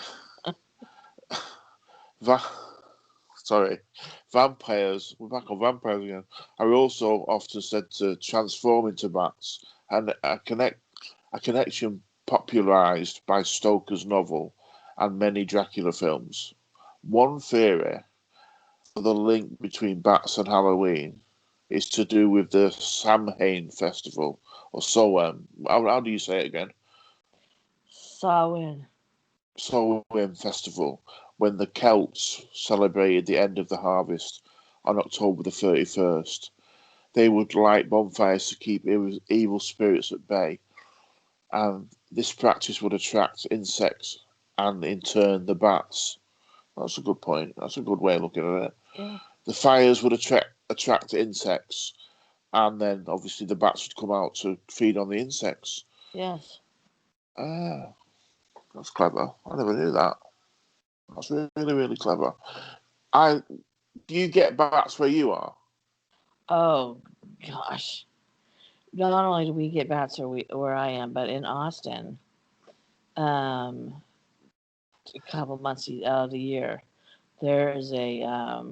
Va- Sorry, vampires. We're back on vampires again. Are also often said to transform into bats, and a connection popularised by Stoker's novel and many Dracula films. One theory for the link between bats and Halloween is to do with the Samhain festival, or Samhain. How do you say it again? Sawin. Samhain festival, when the Celts celebrated the end of the harvest on October the 31st. They would light bonfires to keep evil spirits at bay, and this practice would attract insects and, in turn, the bats. That's a good point. That's a good way of looking at it. Yeah. The fires would attract insects, and then obviously the bats would come out to feed on the insects. Yes. Ah, that's clever. I never knew that. That's really, really clever. Do you get bats where you are? Oh gosh. Not only do we get bats where I am, but in Austin, a couple months out of the year, there is a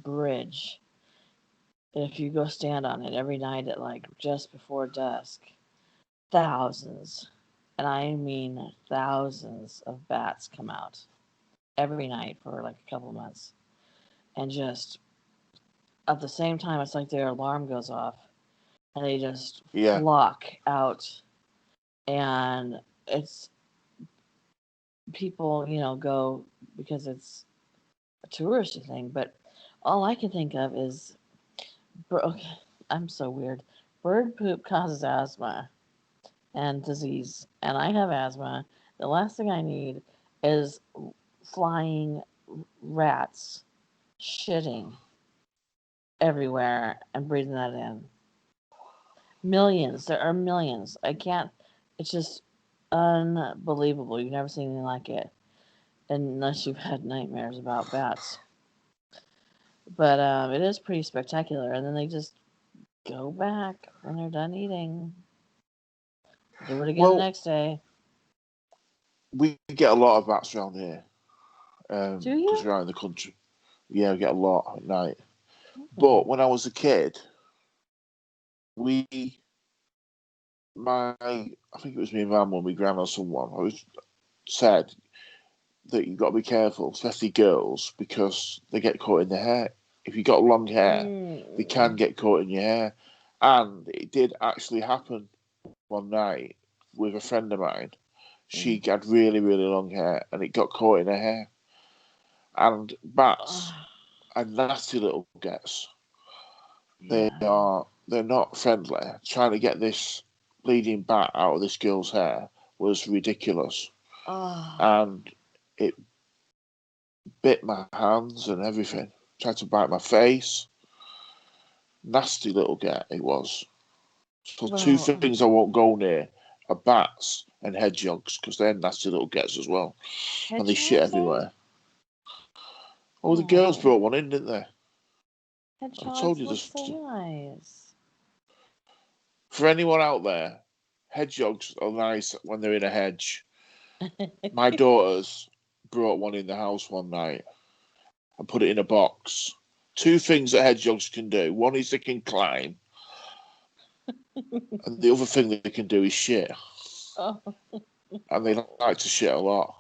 bridge. If you go stand on it every night at like just before dusk, thousands, and I mean thousands of bats come out every night for like a couple months, and just at the same time, it's like their alarm goes off, and they just flock out, and it's people, go because it's a touristy thing, but all I can think of is, okay, I'm so weird. Bird poop causes asthma and disease, and I have asthma. The last thing I need is flying rats shitting everywhere and breathing that in. Millions. There are millions. I can't. It's just unbelievable. You've never seen anything like it, unless you've had nightmares about bats. But it is pretty spectacular. And then they just go back when they're done eating. Do it again the next day. We get a lot of bats around here. Do you? Because we're out in the country. Yeah, we get a lot at night. But when I was a kid, I think it was me and Mum when we grandma or someone, always said that you've got to be careful, especially girls, because they get caught in their hair. If you've got long hair, they can get caught in your hair. And it did actually happen one night with a friend of mine. She had really, really long hair, and it got caught in her hair. And bats are nasty little gets. Yeah. They're not friendly. Trying to get this bleeding bat out of this girl's hair was ridiculous. And it bit my hands and everything. Tried to bite my face. Nasty little get it was. So two things I won't go near are bats and hedgehogs, because they're nasty little gets as well. And they shit everywhere. Oh, the girls brought one in, didn't they? Hedgehogs I told you this. So nice. For anyone out there, hedgehogs are nice when they're in a hedge. My daughters brought one in the house one night and put it in a box. Two things that hedgehogs can do. One is they can climb, and the other thing they can do is shit. And they like to shit a lot.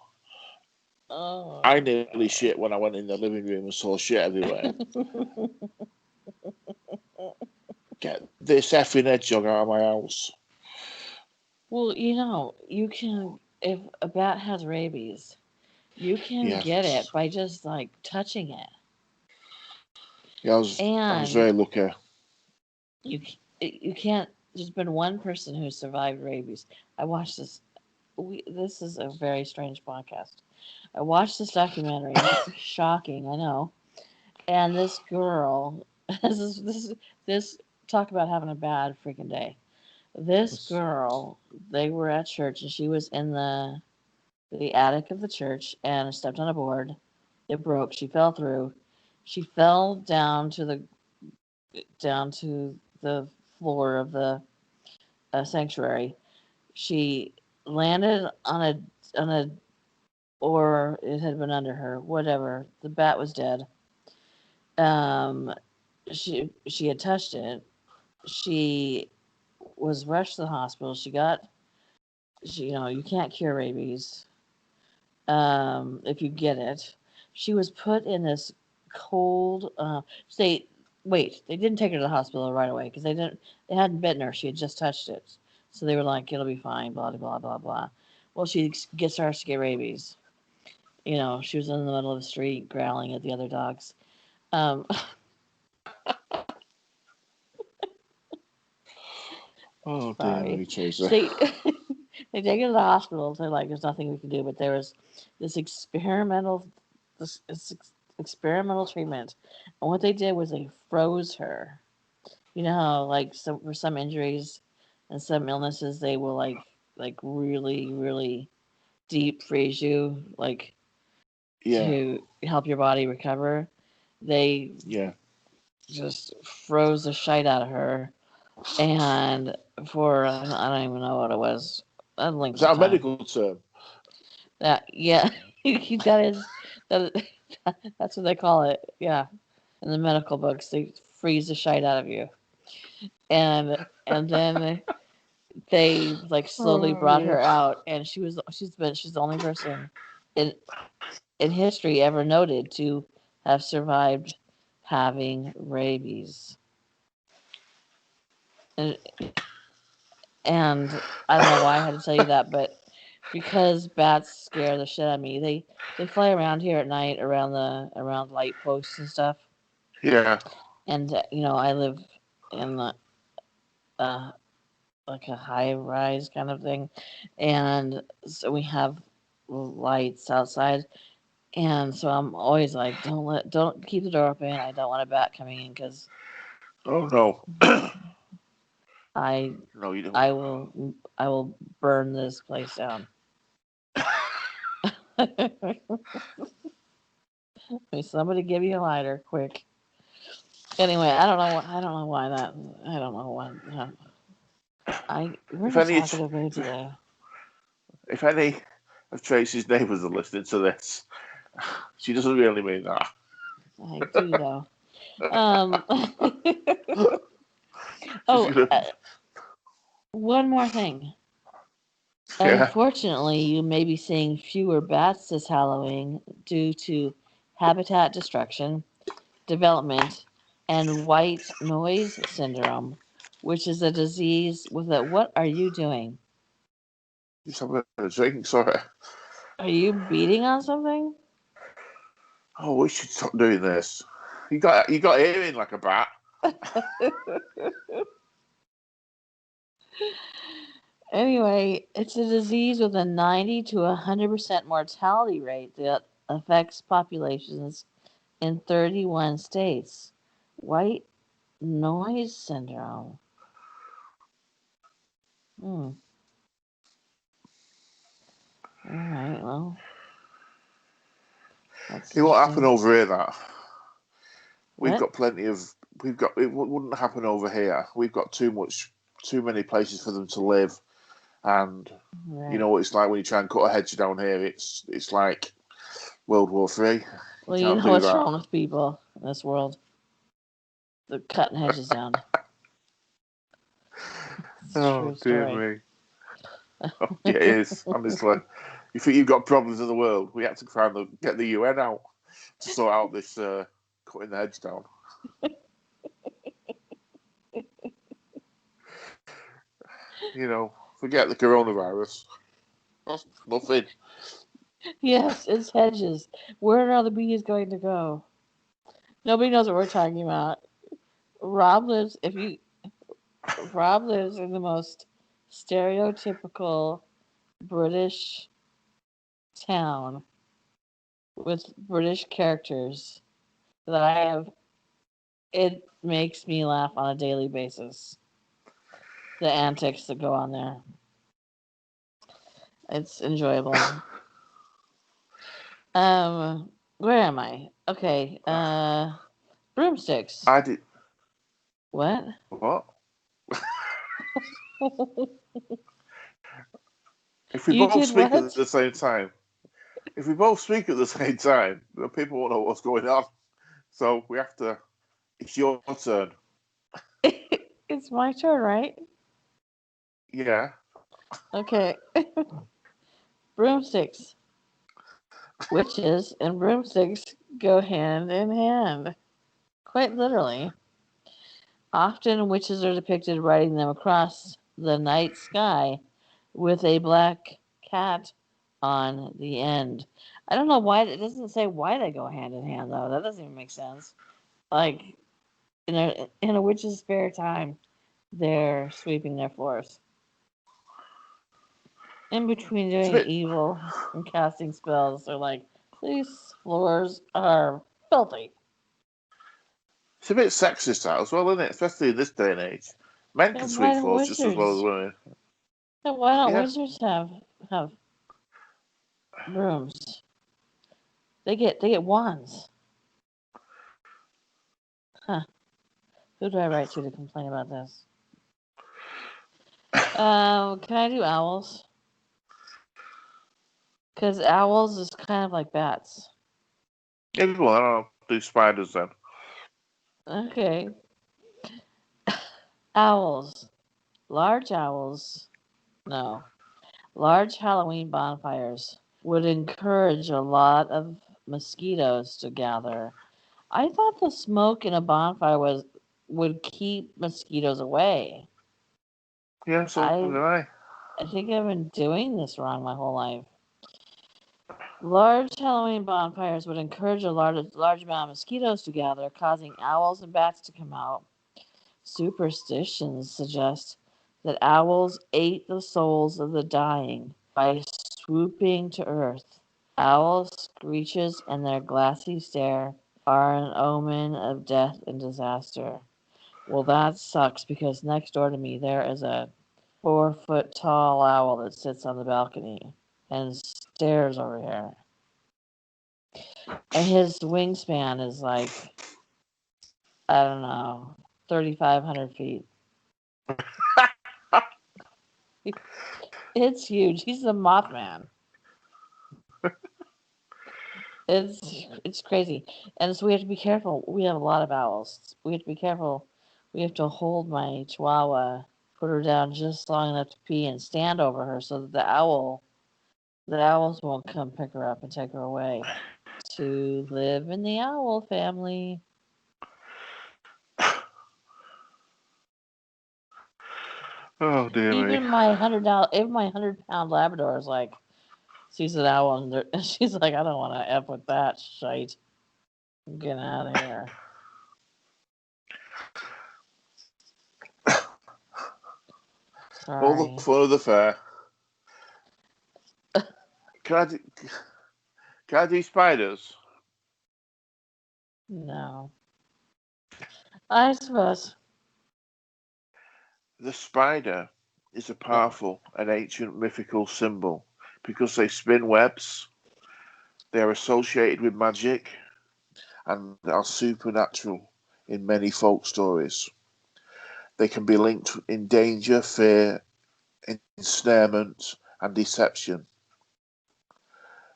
I nearly shit when I went in the living room and saw shit everywhere. Get this effing hedgehog out of my house. Well, you can, if a bat has rabies, you can get it by just like touching it. Yeah, I was very lucky. You can't. There's been one person who survived rabies. I watched this. This is a very strange podcast. I watched this documentary. Shocking, I know. And this girl, this talk about having a bad freaking day. This girl, they were at church, and she was in the attic of the church and stepped on a board. It broke. She fell through. She fell down to the floor of the sanctuary. She landed on a or it had been under her. Whatever. The bat was dead. Um, she had touched it. She was rushed to the hospital. You can't cure rabies if you get it. She was put in this cold. They didn't take her to the hospital right away because they hadn't bitten her. She had just touched it, so they were like, it'll be fine. Blah blah blah blah. Well, she starts to get rabies. She was in the middle of the street growling at the other dogs. Um, Oh dear sorry. me, Tracy. They they take her to the hospital. They're like, "There's nothing we can do." But there was this experimental treatment, and what they did was they froze her. You know how like for some injuries and some illnesses they will really deep freeze you Yeah, to help your body recover. They yeah. just froze the shite out of her, and for I don't even know what it was, a Is length of that a time. medical term? That yeah, that is that. That's what they call it. Yeah, in the medical books, they freeze the shite out of you, and then they like slowly Oh brought dear. her out, and she's the only person in history ever noted to have survived having rabies. And, and I don't know why I had to tell you that, but because bats scare the shit out of me, they fly around here at night around light posts and stuff. Yeah. And I live in uh, like a high rise kind of thing, and so we have lights outside. And so I'm always like, don't keep the door open. I don't want a bat coming in because Oh no. I No, you don't. I will burn this place down. Somebody give you a lighter, quick. Anyway, I don't know why that. I don't know why. We're If in a any, talkative mood today. if any of Tracy's neighbours are listening to this, she doesn't really mean that. I do though. Um. She's oh, gonna. one more thing. Yeah. Unfortunately, you may be seeing fewer bats this Halloween due to habitat destruction, development, and white noise syndrome, which is a disease with a. What are you doing? Just having a drink. Sorry. Are you beating on something? Oh, we should stop doing this. You got hearing like a bat. Anyway, it's a disease with a 90 to 100% mortality rate that affects populations in 31 states. White noise syndrome. Hmm. All right. Well, that's It won't happen interesting. over here. That we've What? got plenty of. We've got. It wouldn't happen over here. We've got too many places for them to live, and you Right. know what it's like when you try and cut a hedge down here. It's like World War III. You Well, you can't know do what's that. wrong with people in this world? They're cutting hedges down. It's a Oh true dear story. me. Oh, yeah, it is. Honestly, you think you've got problems in the world? We had to get the UN out to sort out this cutting the hedge down. You know, forget the coronavirus. That's nothing. Yes, it's hedges. Where are the bees going to go? Nobody knows what we're talking about. Rob lives. If you Rob lives in the most stereotypical British town with British characters that I have. It makes me laugh on a daily basis. The antics that go on there. It's enjoyable. Where am I? Okay. Broomsticks. I did What? what? If we You both did speak at what? the same time, if we both speak at the same time, then people won't know what's going on. So we have to. It's your turn. It's my turn, right? Yeah. Okay. Broomsticks. Witches and broomsticks go hand in hand. Quite literally. Often witches are depicted riding them across the night sky with a black cat on the end. I don't know why it doesn't say why they go hand in hand though. That doesn't even make sense. Like in a witch's spare time, they're sweeping their floors. In between It's a doing bit, evil and casting spells, they're like, these floors are filthy. it's a bit sexist that as well, isn't it? Especially in this day and age. Men can Then why sweep don't floors just as well as wizards? women. Then why don't Yeah. wizards have brooms? They get wands. Huh? Who do I write to complain about this? Can I do owls? Because owls is kind of like bats. Everyone, I'll do spiders then. Okay. Owls. Large owls. No. Large Halloween bonfires would encourage a lot of mosquitoes to gather. I thought the smoke in a bonfire would keep mosquitoes away. Yeah, so I did I. I think I've been doing this wrong my whole life. Large Halloween bonfires would encourage a large amount of mosquitoes to gather, causing owls and bats to come out. Superstitions suggest that owls ate the souls of the dying by swooping to earth. Owl screeches and their glassy stare are an omen of death and disaster. Well, that sucks because next door to me there is a 4 foot tall owl that sits on the balcony and stares over here. And his wingspan is like, I don't know, 3,500 feet. It's huge. He's the Mothman. It's crazy, and so we have to be careful. We have a lot of owls. We have to be careful. We have to hold my Chihuahua, put her down just long enough to pee, and stand over her so that the owls won't come pick her up and take her away. To live in the owl family. Oh dear me. Even my £100 Labrador is like sees an owl and she's like, I don't want to f with that shite. I'm getting out of here. All Sorry. the fun of the fair. Can I do, can I do spiders? No. I suppose. The spider is a powerful and ancient mythical symbol because they spin webs, they are associated with magic, and are supernatural in many folk stories. They can be linked in danger, fear, ensnarement, and deception.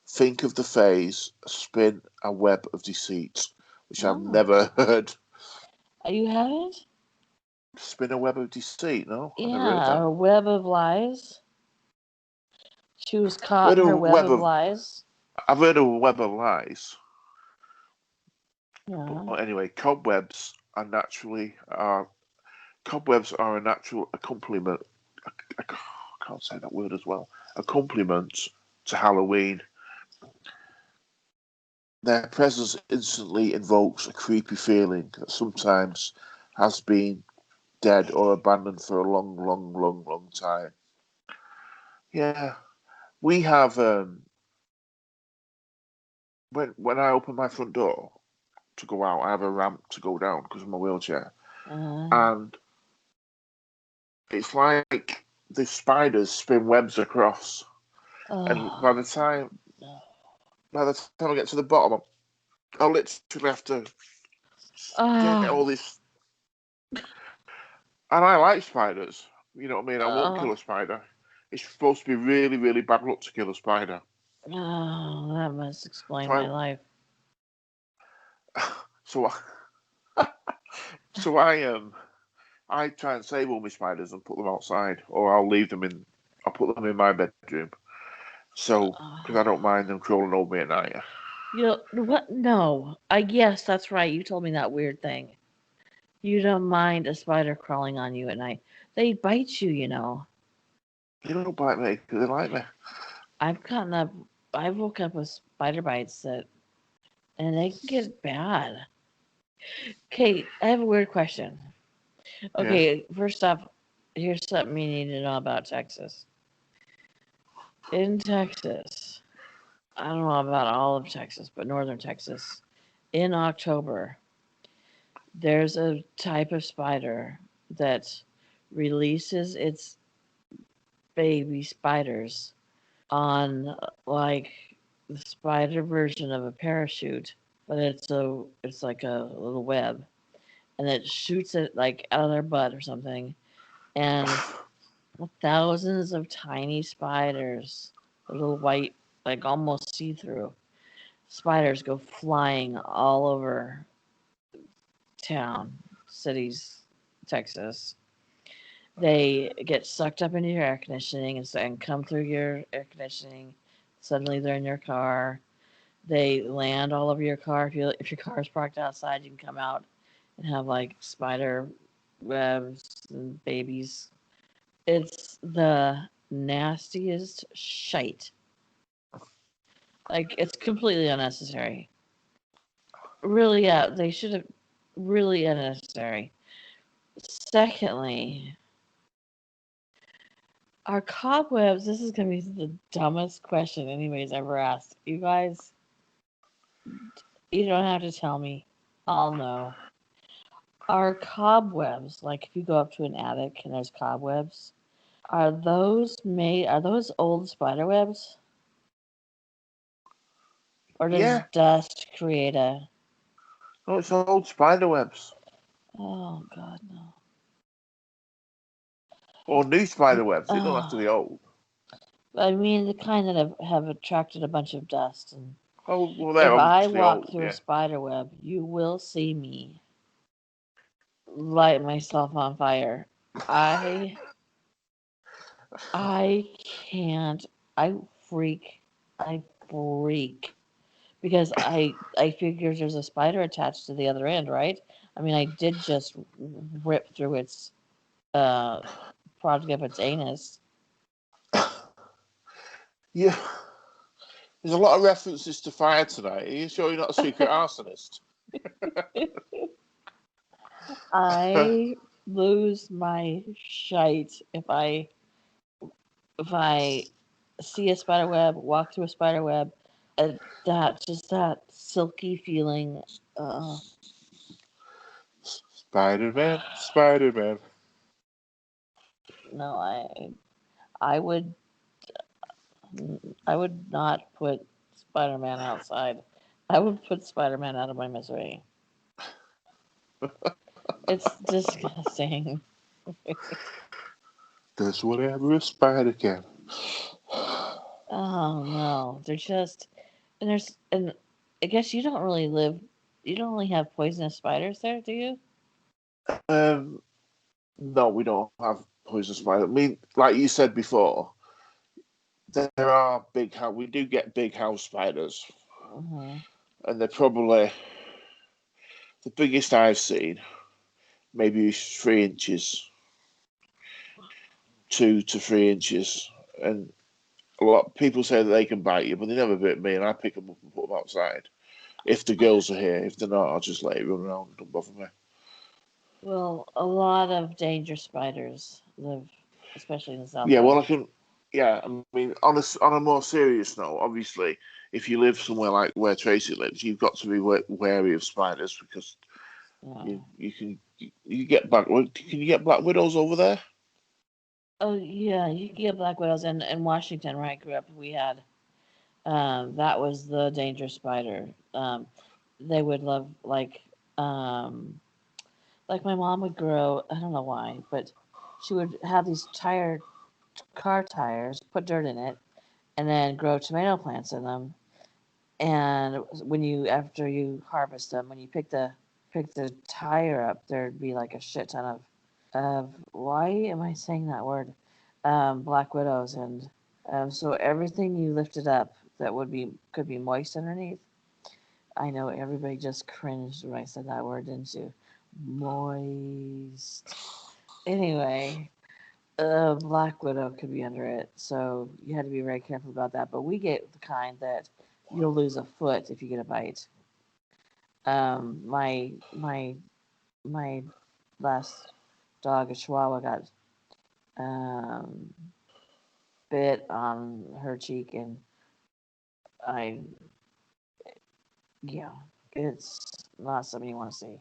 Think of the phrase spin a web of deceit, which I've Oh. never heard. You haven't? Spin a web of deceit? No, I've never heard Yeah, that. a web of lies. She was I've caught heard in of a her web web of of lies. I've heard of a web of lies. Yeah. But anyway, cobwebs are a natural accompaniment. I can't say that word as well. Accompaniment to Halloween. Their presence instantly invokes a creepy feeling that sometimes has been dead or abandoned for a long, long, long, long time. Yeah, we have. When I open my front door to go out, I have a ramp to go down because of my wheelchair, Uh, and it's like the spiders spin webs across, and oh. No. by the time I get to the bottom, I'll literally have to get Oh. all this. And I like spiders. You know what I mean? I won't kill Oh. a spider. It's supposed to be really, really bad luck to kill a spider. Oh. That must explain my So life. so I, so I try and save all my spiders and put them outside, or I'll leave them in. I'll put them in my bedroom. So because I don't Oh. mind them crawling over me at night. You know what? No. I guess that's right. You told me that weird thing. You don't mind a spider crawling on you at night. They bite you, you know. They don't bite me because they like me. I've gotten up. I woke up with spider bites and they can get bad. Okay, I have a weird question. Yeah. Okay, first off, here's something you need to know about Texas. In Texas, I don't know about all of Texas, but northern Texas, in October, there's a type of spider that releases its baby spiders on like the spider version of a parachute, but it's like a little web, and it shoots it like out of their butt or something, and thousands of tiny spiders, little white, like almost see through spiders, go flying all over town, cities, Texas. They get sucked up into your air conditioning and come through your air conditioning. Suddenly they're in your car. They land all over your car. If your car is parked outside, you can come out and have like spider webs and babies. It's the nastiest shite. Like it's completely unnecessary. Really, yeah, they should have really unnecessary. Secondly, are cobwebs? This is gonna be the dumbest question anybody's ever asked. You guys, you don't have to tell me. I'll know. Are cobwebs, like if you go up to an attic and there's cobwebs, are those old spider webs? Or does Yeah. dust create a No, it's old spider webs. oh god no. Or new spider webs. It don't have to Oh, be old. I mean the kind that have attracted a bunch of dust, and Oh, well, they're if I obviously walk old, through a yeah. spider web, you will see me light myself on fire. I I can't. I freak. I freak because I figure there's a spider attached to the other end, right? I mean, I did just rip through its uh product of its anus. Yeah. There's a lot of references to fire tonight. Are you sure you're not a secret arsonist? I lose my shite if I see a spider web, walk through a spider web, that silky feeling. Uh, Spider-Man, Spider-Man. no, I would I would not put Spider Man outside. I would put Spider Man out of my misery. It's disgusting. Does whatever a spider can. Oh no, they're just and I guess you don't really have poisonous spiders there, do you? Um, no, we don't have poison spider. I mean, like you said before, there are big house. We do get big house spiders, Hmm. and they're probably the biggest I've seen. Maybe 3 inches, 2 to 3 inches, and a lot of people say that they can bite you, but they never bit me, and I pick them up and put them outside. If the girls are here, if they're not, I'll just let it run around. It don't bother me. Well, a lot of danger spiders live, especially in the Yeah, well, Southwest. I can. Yeah, I mean, on a more serious note, obviously, if you live somewhere like where Tracy lives, you've got to be wary of spiders because Yeah. you get black. Can you get black widows over there? Oh yeah, you can get black widows in Washington where I grew up. We had that was the danger spider. They would love like my mom would grow. I don't know why, but she would have these car tires, put dirt in it, and then grow tomato plants in them. And when you after you harvest them, when you pick the tire up, there'd be like a shit ton of why am I saying that word? Black widows, and so everything you lifted up that would be could be moist underneath. I know everybody just cringed when I said that word, didn't you? Moist. Anyway, a black widow could be under it, so you had to be very careful about that. But we get the kind that you'll lose a foot if you get a bite. My last dog, a Chihuahua, got um, bit on her cheek, and I, yeah, it's not something you want to see.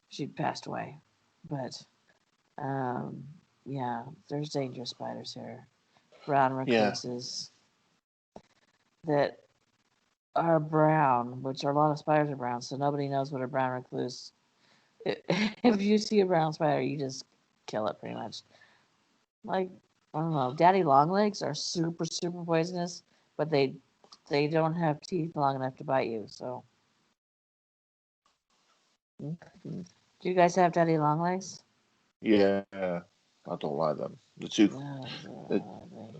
She passed away, but um, yeah, there's dangerous spiders here. Brown Yeah. recluses that are brown, which are a lot of spiders are brown, so nobody knows what a brown recluse. If you see a brown spider, you just kill it pretty much. Like, I don't know, daddy longlegs are super super poisonous, but they don't have teeth long enough to bite you. So, do you guys have daddy longlegs? Yeah. I don't like them. They're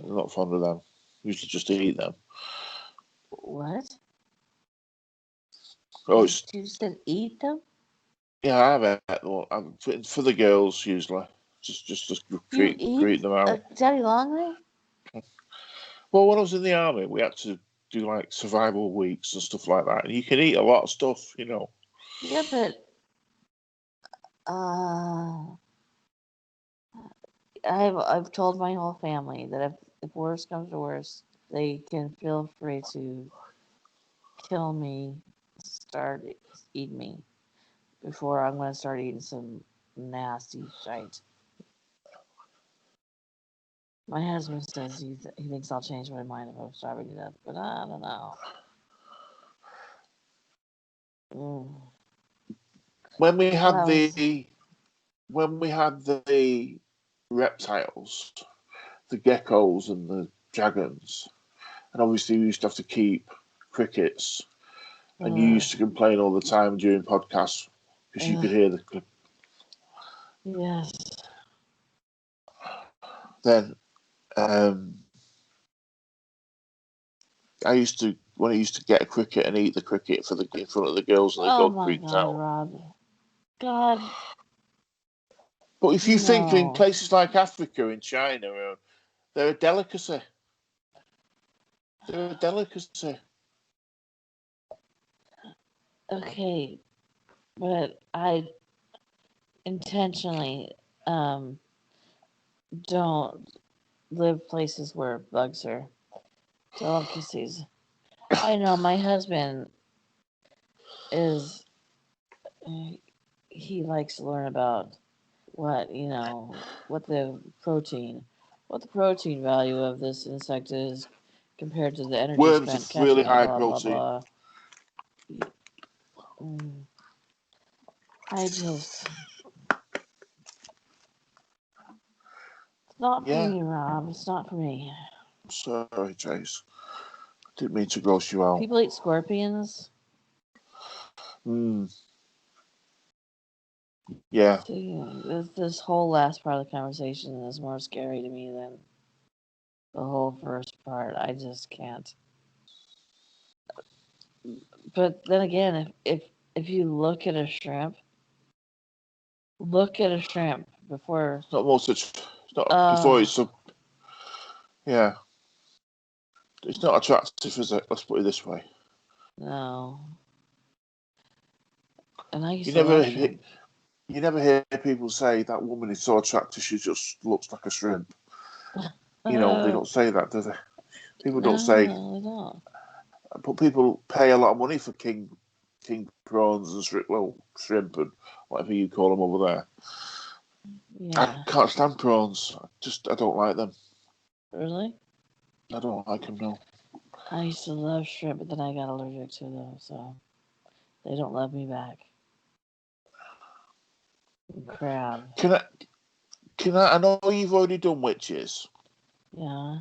not fond of them. Usually just eat them. What? Oh, it's You said eat them? yeah. I've had well, for the girls usually. Just You greet eat them a out. daddy longleg? Well, when I was in the army, we had to do like survival weeks and stuff like that, and you can eat a lot of stuff, you know. Yeah, but uh, I've told my whole family that if worse comes to worse, they can feel free to kill me, start eating me before I'm gonna start eating some nasty shite. My husband says he thinks I'll change my mind if I'm starving to death, but I don't know. Mm. When we Well, had I was, the reptiles, the geckos and the dragons, and obviously we used to have to keep crickets, and you uh, used to complain all the time during podcasts because you uh, could hear the. yes. Then I used to when I used to get a cricket and eat the cricket in front of the girls, and the Oh dog my freaked God, out. Rob. God, But if you think in no. places like Africa and China, they're a delicacy. They're a delicacy. Okay, but I intentionally um don't live places where bugs are delicacies. I know my husband is he likes to learn about what what the protein value of this insect is compared to the energy Worms spent are really catching it. high Blah blah protein. blah. Mm, I just it's not for Yeah. me, Rob. It's not for me. Sorry, Chase. Didn't mean to gross you out. People eat scorpions. Mm, yeah. See, this whole last part of the conversation is more scary to me than the whole first part. I just can't. But then again, if you look at a shrimp before. It's not more such. It's not before Uh, it's so. Yeah. It's not attractive, is it? Let's put it this way. no. And I You used to never love you shrimp. never hear people say that woman is so attractive she just looks like a shrimp. You know, they Uh, don't say that, do they? People don't say. no, I don't. But people pay a lot of money for king prawns and shrimp and whatever you call them over there. I Yeah, can't stand prawns. I don't like them. really? I don't like them. No. I used to love shrimp, but then I got allergic to them, so they don't love me back. And crab. Can I? Can I? I know you've already done witches. Yeah.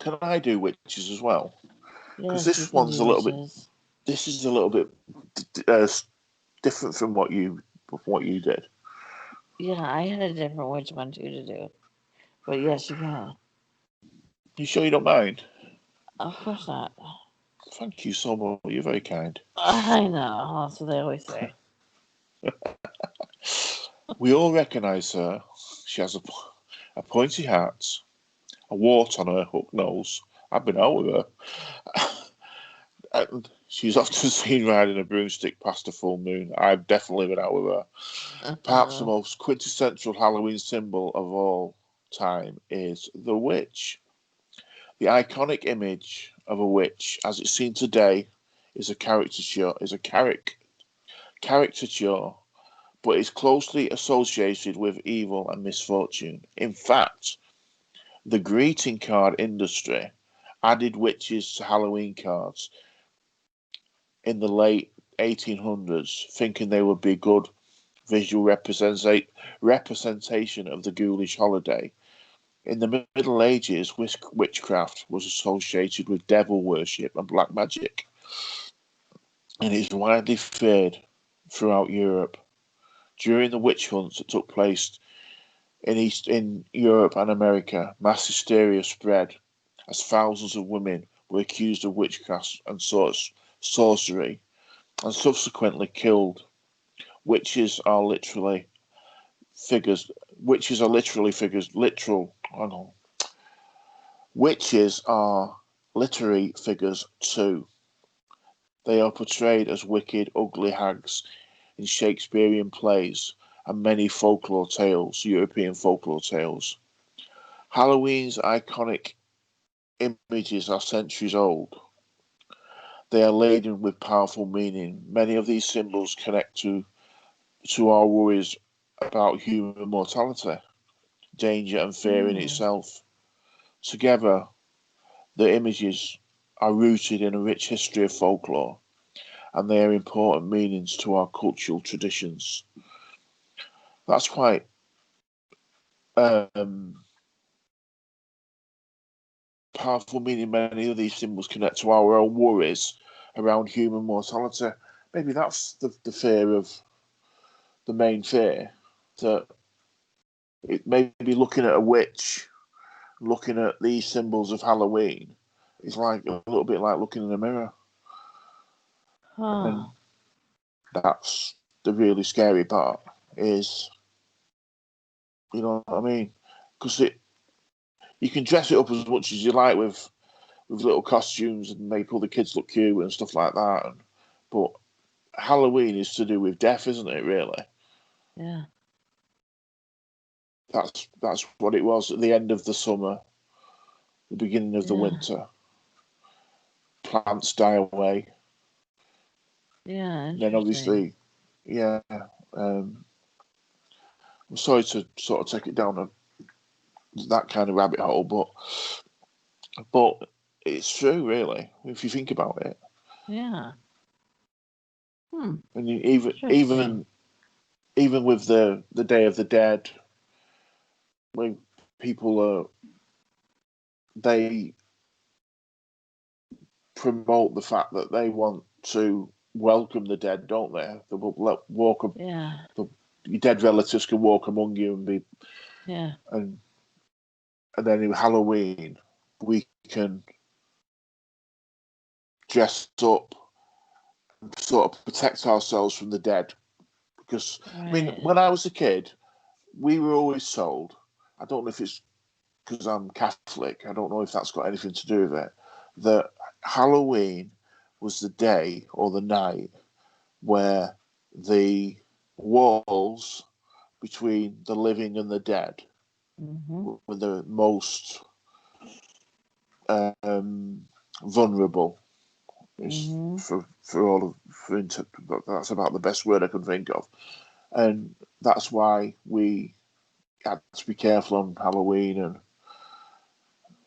Can I do witches as well? Because Yes, you can do witches. This is a little bit uh, different from what you did. Yeah, I had a different witch one too to do. But yes, you can. You sure you don't mind? Of course not. Thank you so much. You're very kind. I know. That's what they always say. We all recognise her. She has a pointy hat, a wart on her hook nose. I've been out with her. And She's often seen riding a broomstick past a full moon. I've definitely been out with her. Perhaps the most quintessential Halloween symbol of all time is the witch. The iconic image of a witch, as it's seen today, is a caricature, but is closely associated with evil and misfortune. In fact, the greeting card industry added witches to Halloween cards in the late 1800s, thinking they would be good visual representation of the ghoulish holiday. In the Middle Ages, witchcraft was associated with devil worship and black magic, and is widely feared throughout Europe. During the witch hunts that took place in Europe and America, mass hysteria spread as thousands of women were accused of witchcraft and sorcery and subsequently killed. Witches are literally figures. Witches are literally figures. Literal. Hang on. Witches are literary figures too. They are portrayed as wicked, ugly hags in Shakespearean plays and many folklore tales, European folklore tales. Halloween's iconic images are centuries old. They are laden with powerful meaning. Many of these symbols connect to our worries about human mortality, danger, and fear in itself. Together, the images are rooted in a rich history of folklore, and they are important meanings to our cultural traditions. That's quite powerful meaning. Many of these symbols connect to our own worries around human mortality. Maybe that's the fear of the main fear, that it may be looking at a witch, looking at these symbols of Halloween, is like a little bit like looking in a mirror. And that's the really scary part, is, you know what I mean? Because you can dress it up as much as you like with little costumes and make all the kids look cute and stuff like that. But Halloween is to do with death, isn't it? Really? Yeah. That's what it was at the end of the summer, the beginning of the winter. Plants die away. Yeah. Then obviously, yeah. I'm sorry to sort of take it down that kind of rabbit hole, but it's true, really, if you think about it. Yeah. And even with the Day of the Dead, when people they promote the fact that they want to welcome the dead, don't they? They will your dead relatives can walk among you and be and then in Halloween we can dress up and sort of protect ourselves from the dead. Because I mean, when I was a kid, we were always told, I don't know if it's because I'm Catholic, I don't know if that's got anything to do with it, that Halloween was the day or the night where the walls between the living and the dead were the most vulnerable. That's about the best word I can think of, and that's why we had to be careful on Halloween. And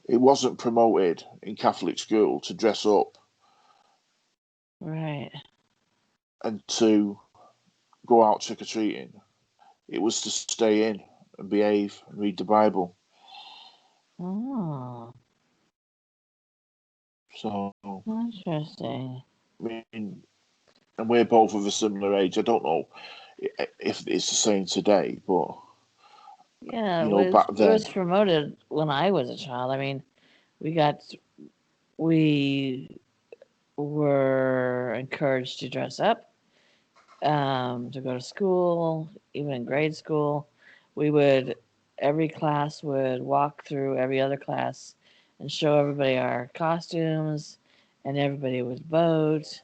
it wasn't promoted in Catholic school to dress up, right, and to go out trick or treating. It was to stay in and behave and read the Bible. Oh, so interesting. I mean, and we're both of a similar age. I don't know if it's the same today, but yeah, back then it was promoted when I was a child. I mean, we were encouraged to dress up, to go to school, even in grade school. Every class would walk through every other class and show everybody our costumes, and everybody would vote.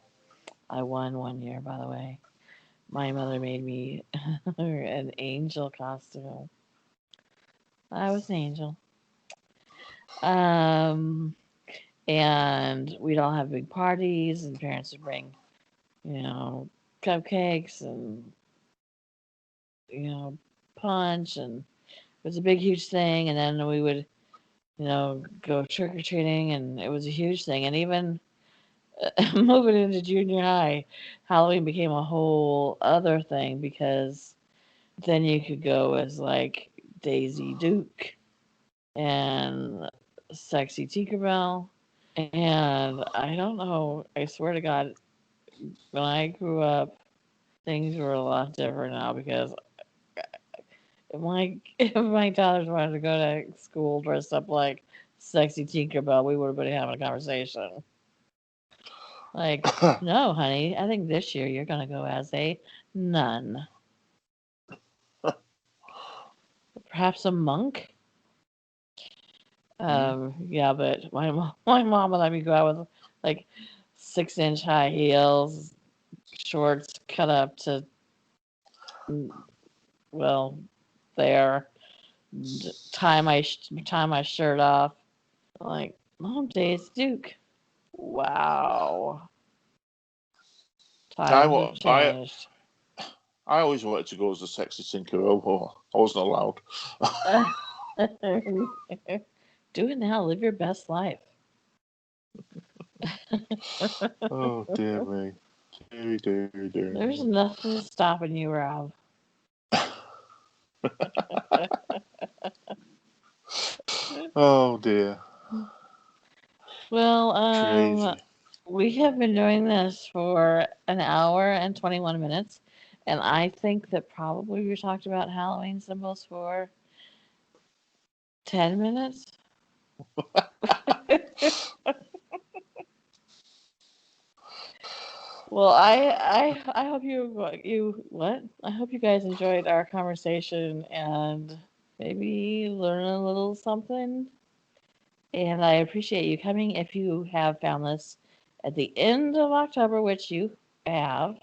I won one year, by the way. My mother made me an angel costume. I was an angel. Um, and we'd all have big parties, and parents would bring, you know, cupcakes and, you know, punch, and it was a big, huge thing. And then we would, go trick or treating, and it was a huge thing. And even moving into junior high, Halloween became a whole other thing because then you could go as like Daisy Duke and Sexy Tinkerbell. And I don't know, I swear to God, when I grew up, things were a lot different now because if my daughters wanted to go to school dressed up like Sexy Tinkerbell, we would have been having a conversation. Like, no, honey, I think this year you're going to go as a nun. Perhaps a monk? Yeah, but my mom would let me go out with like 6-inch high heels, shorts cut up to, well, there, tie my shirt off. Like, Mom, Days Duke. Wow. I, Times have wa- I, changed. I always wanted to go as a sexy Tinkerbell, but I wasn't allowed. Do it now. Live your best life. Oh, dear me. Dear There's me. nothing stopping you, Rob. Oh, dear. Well, Crazy. we have been doing this for an hour and 21 minutes, and I think that probably we talked about Halloween symbols for 10 minutes. Well, I hope you what? I hope you guys enjoyed our conversation and maybe learn a little something. And I appreciate you coming. If you have found this at the end of October, which you have,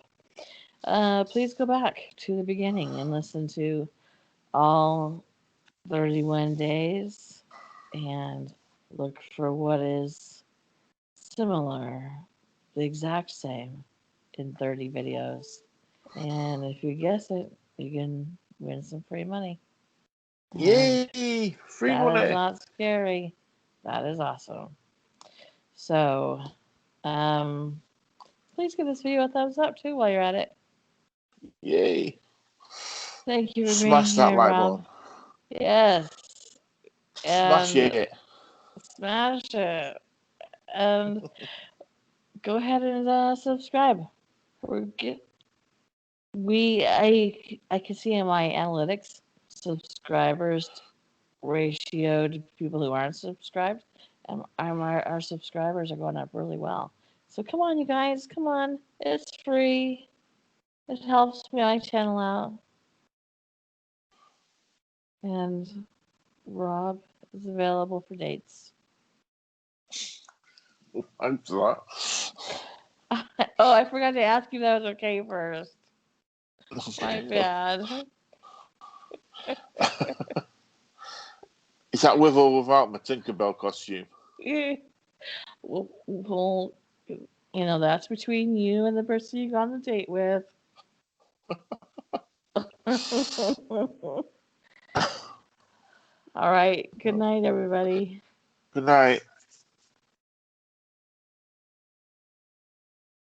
please go back to the beginning and listen to all 31 days and look for what is similar, the exact same in 30 videos. And if you guess it, you can win some free money. And Yay! Free that is money! not scary. That is awesome. So, um, please give this video a thumbs up too while you're at it. Yay! Thank you for being Smash that here, like Rob. button. Yes. Smash And it. smash it. And go ahead and subscribe. We're get, I can see in my analytics subscribers ratio to people who aren't subscribed, and our subscribers are going up really well. So come on, you guys, come on. It's free. It helps my channel out. And Rob is available for dates. Thanks for Oh, I forgot to ask you if that was okay first. My that. bad. Is that with or without my Tinkerbell costume? Well, that's between you and the person you go on the date with. All right. Good night, everybody. Good night.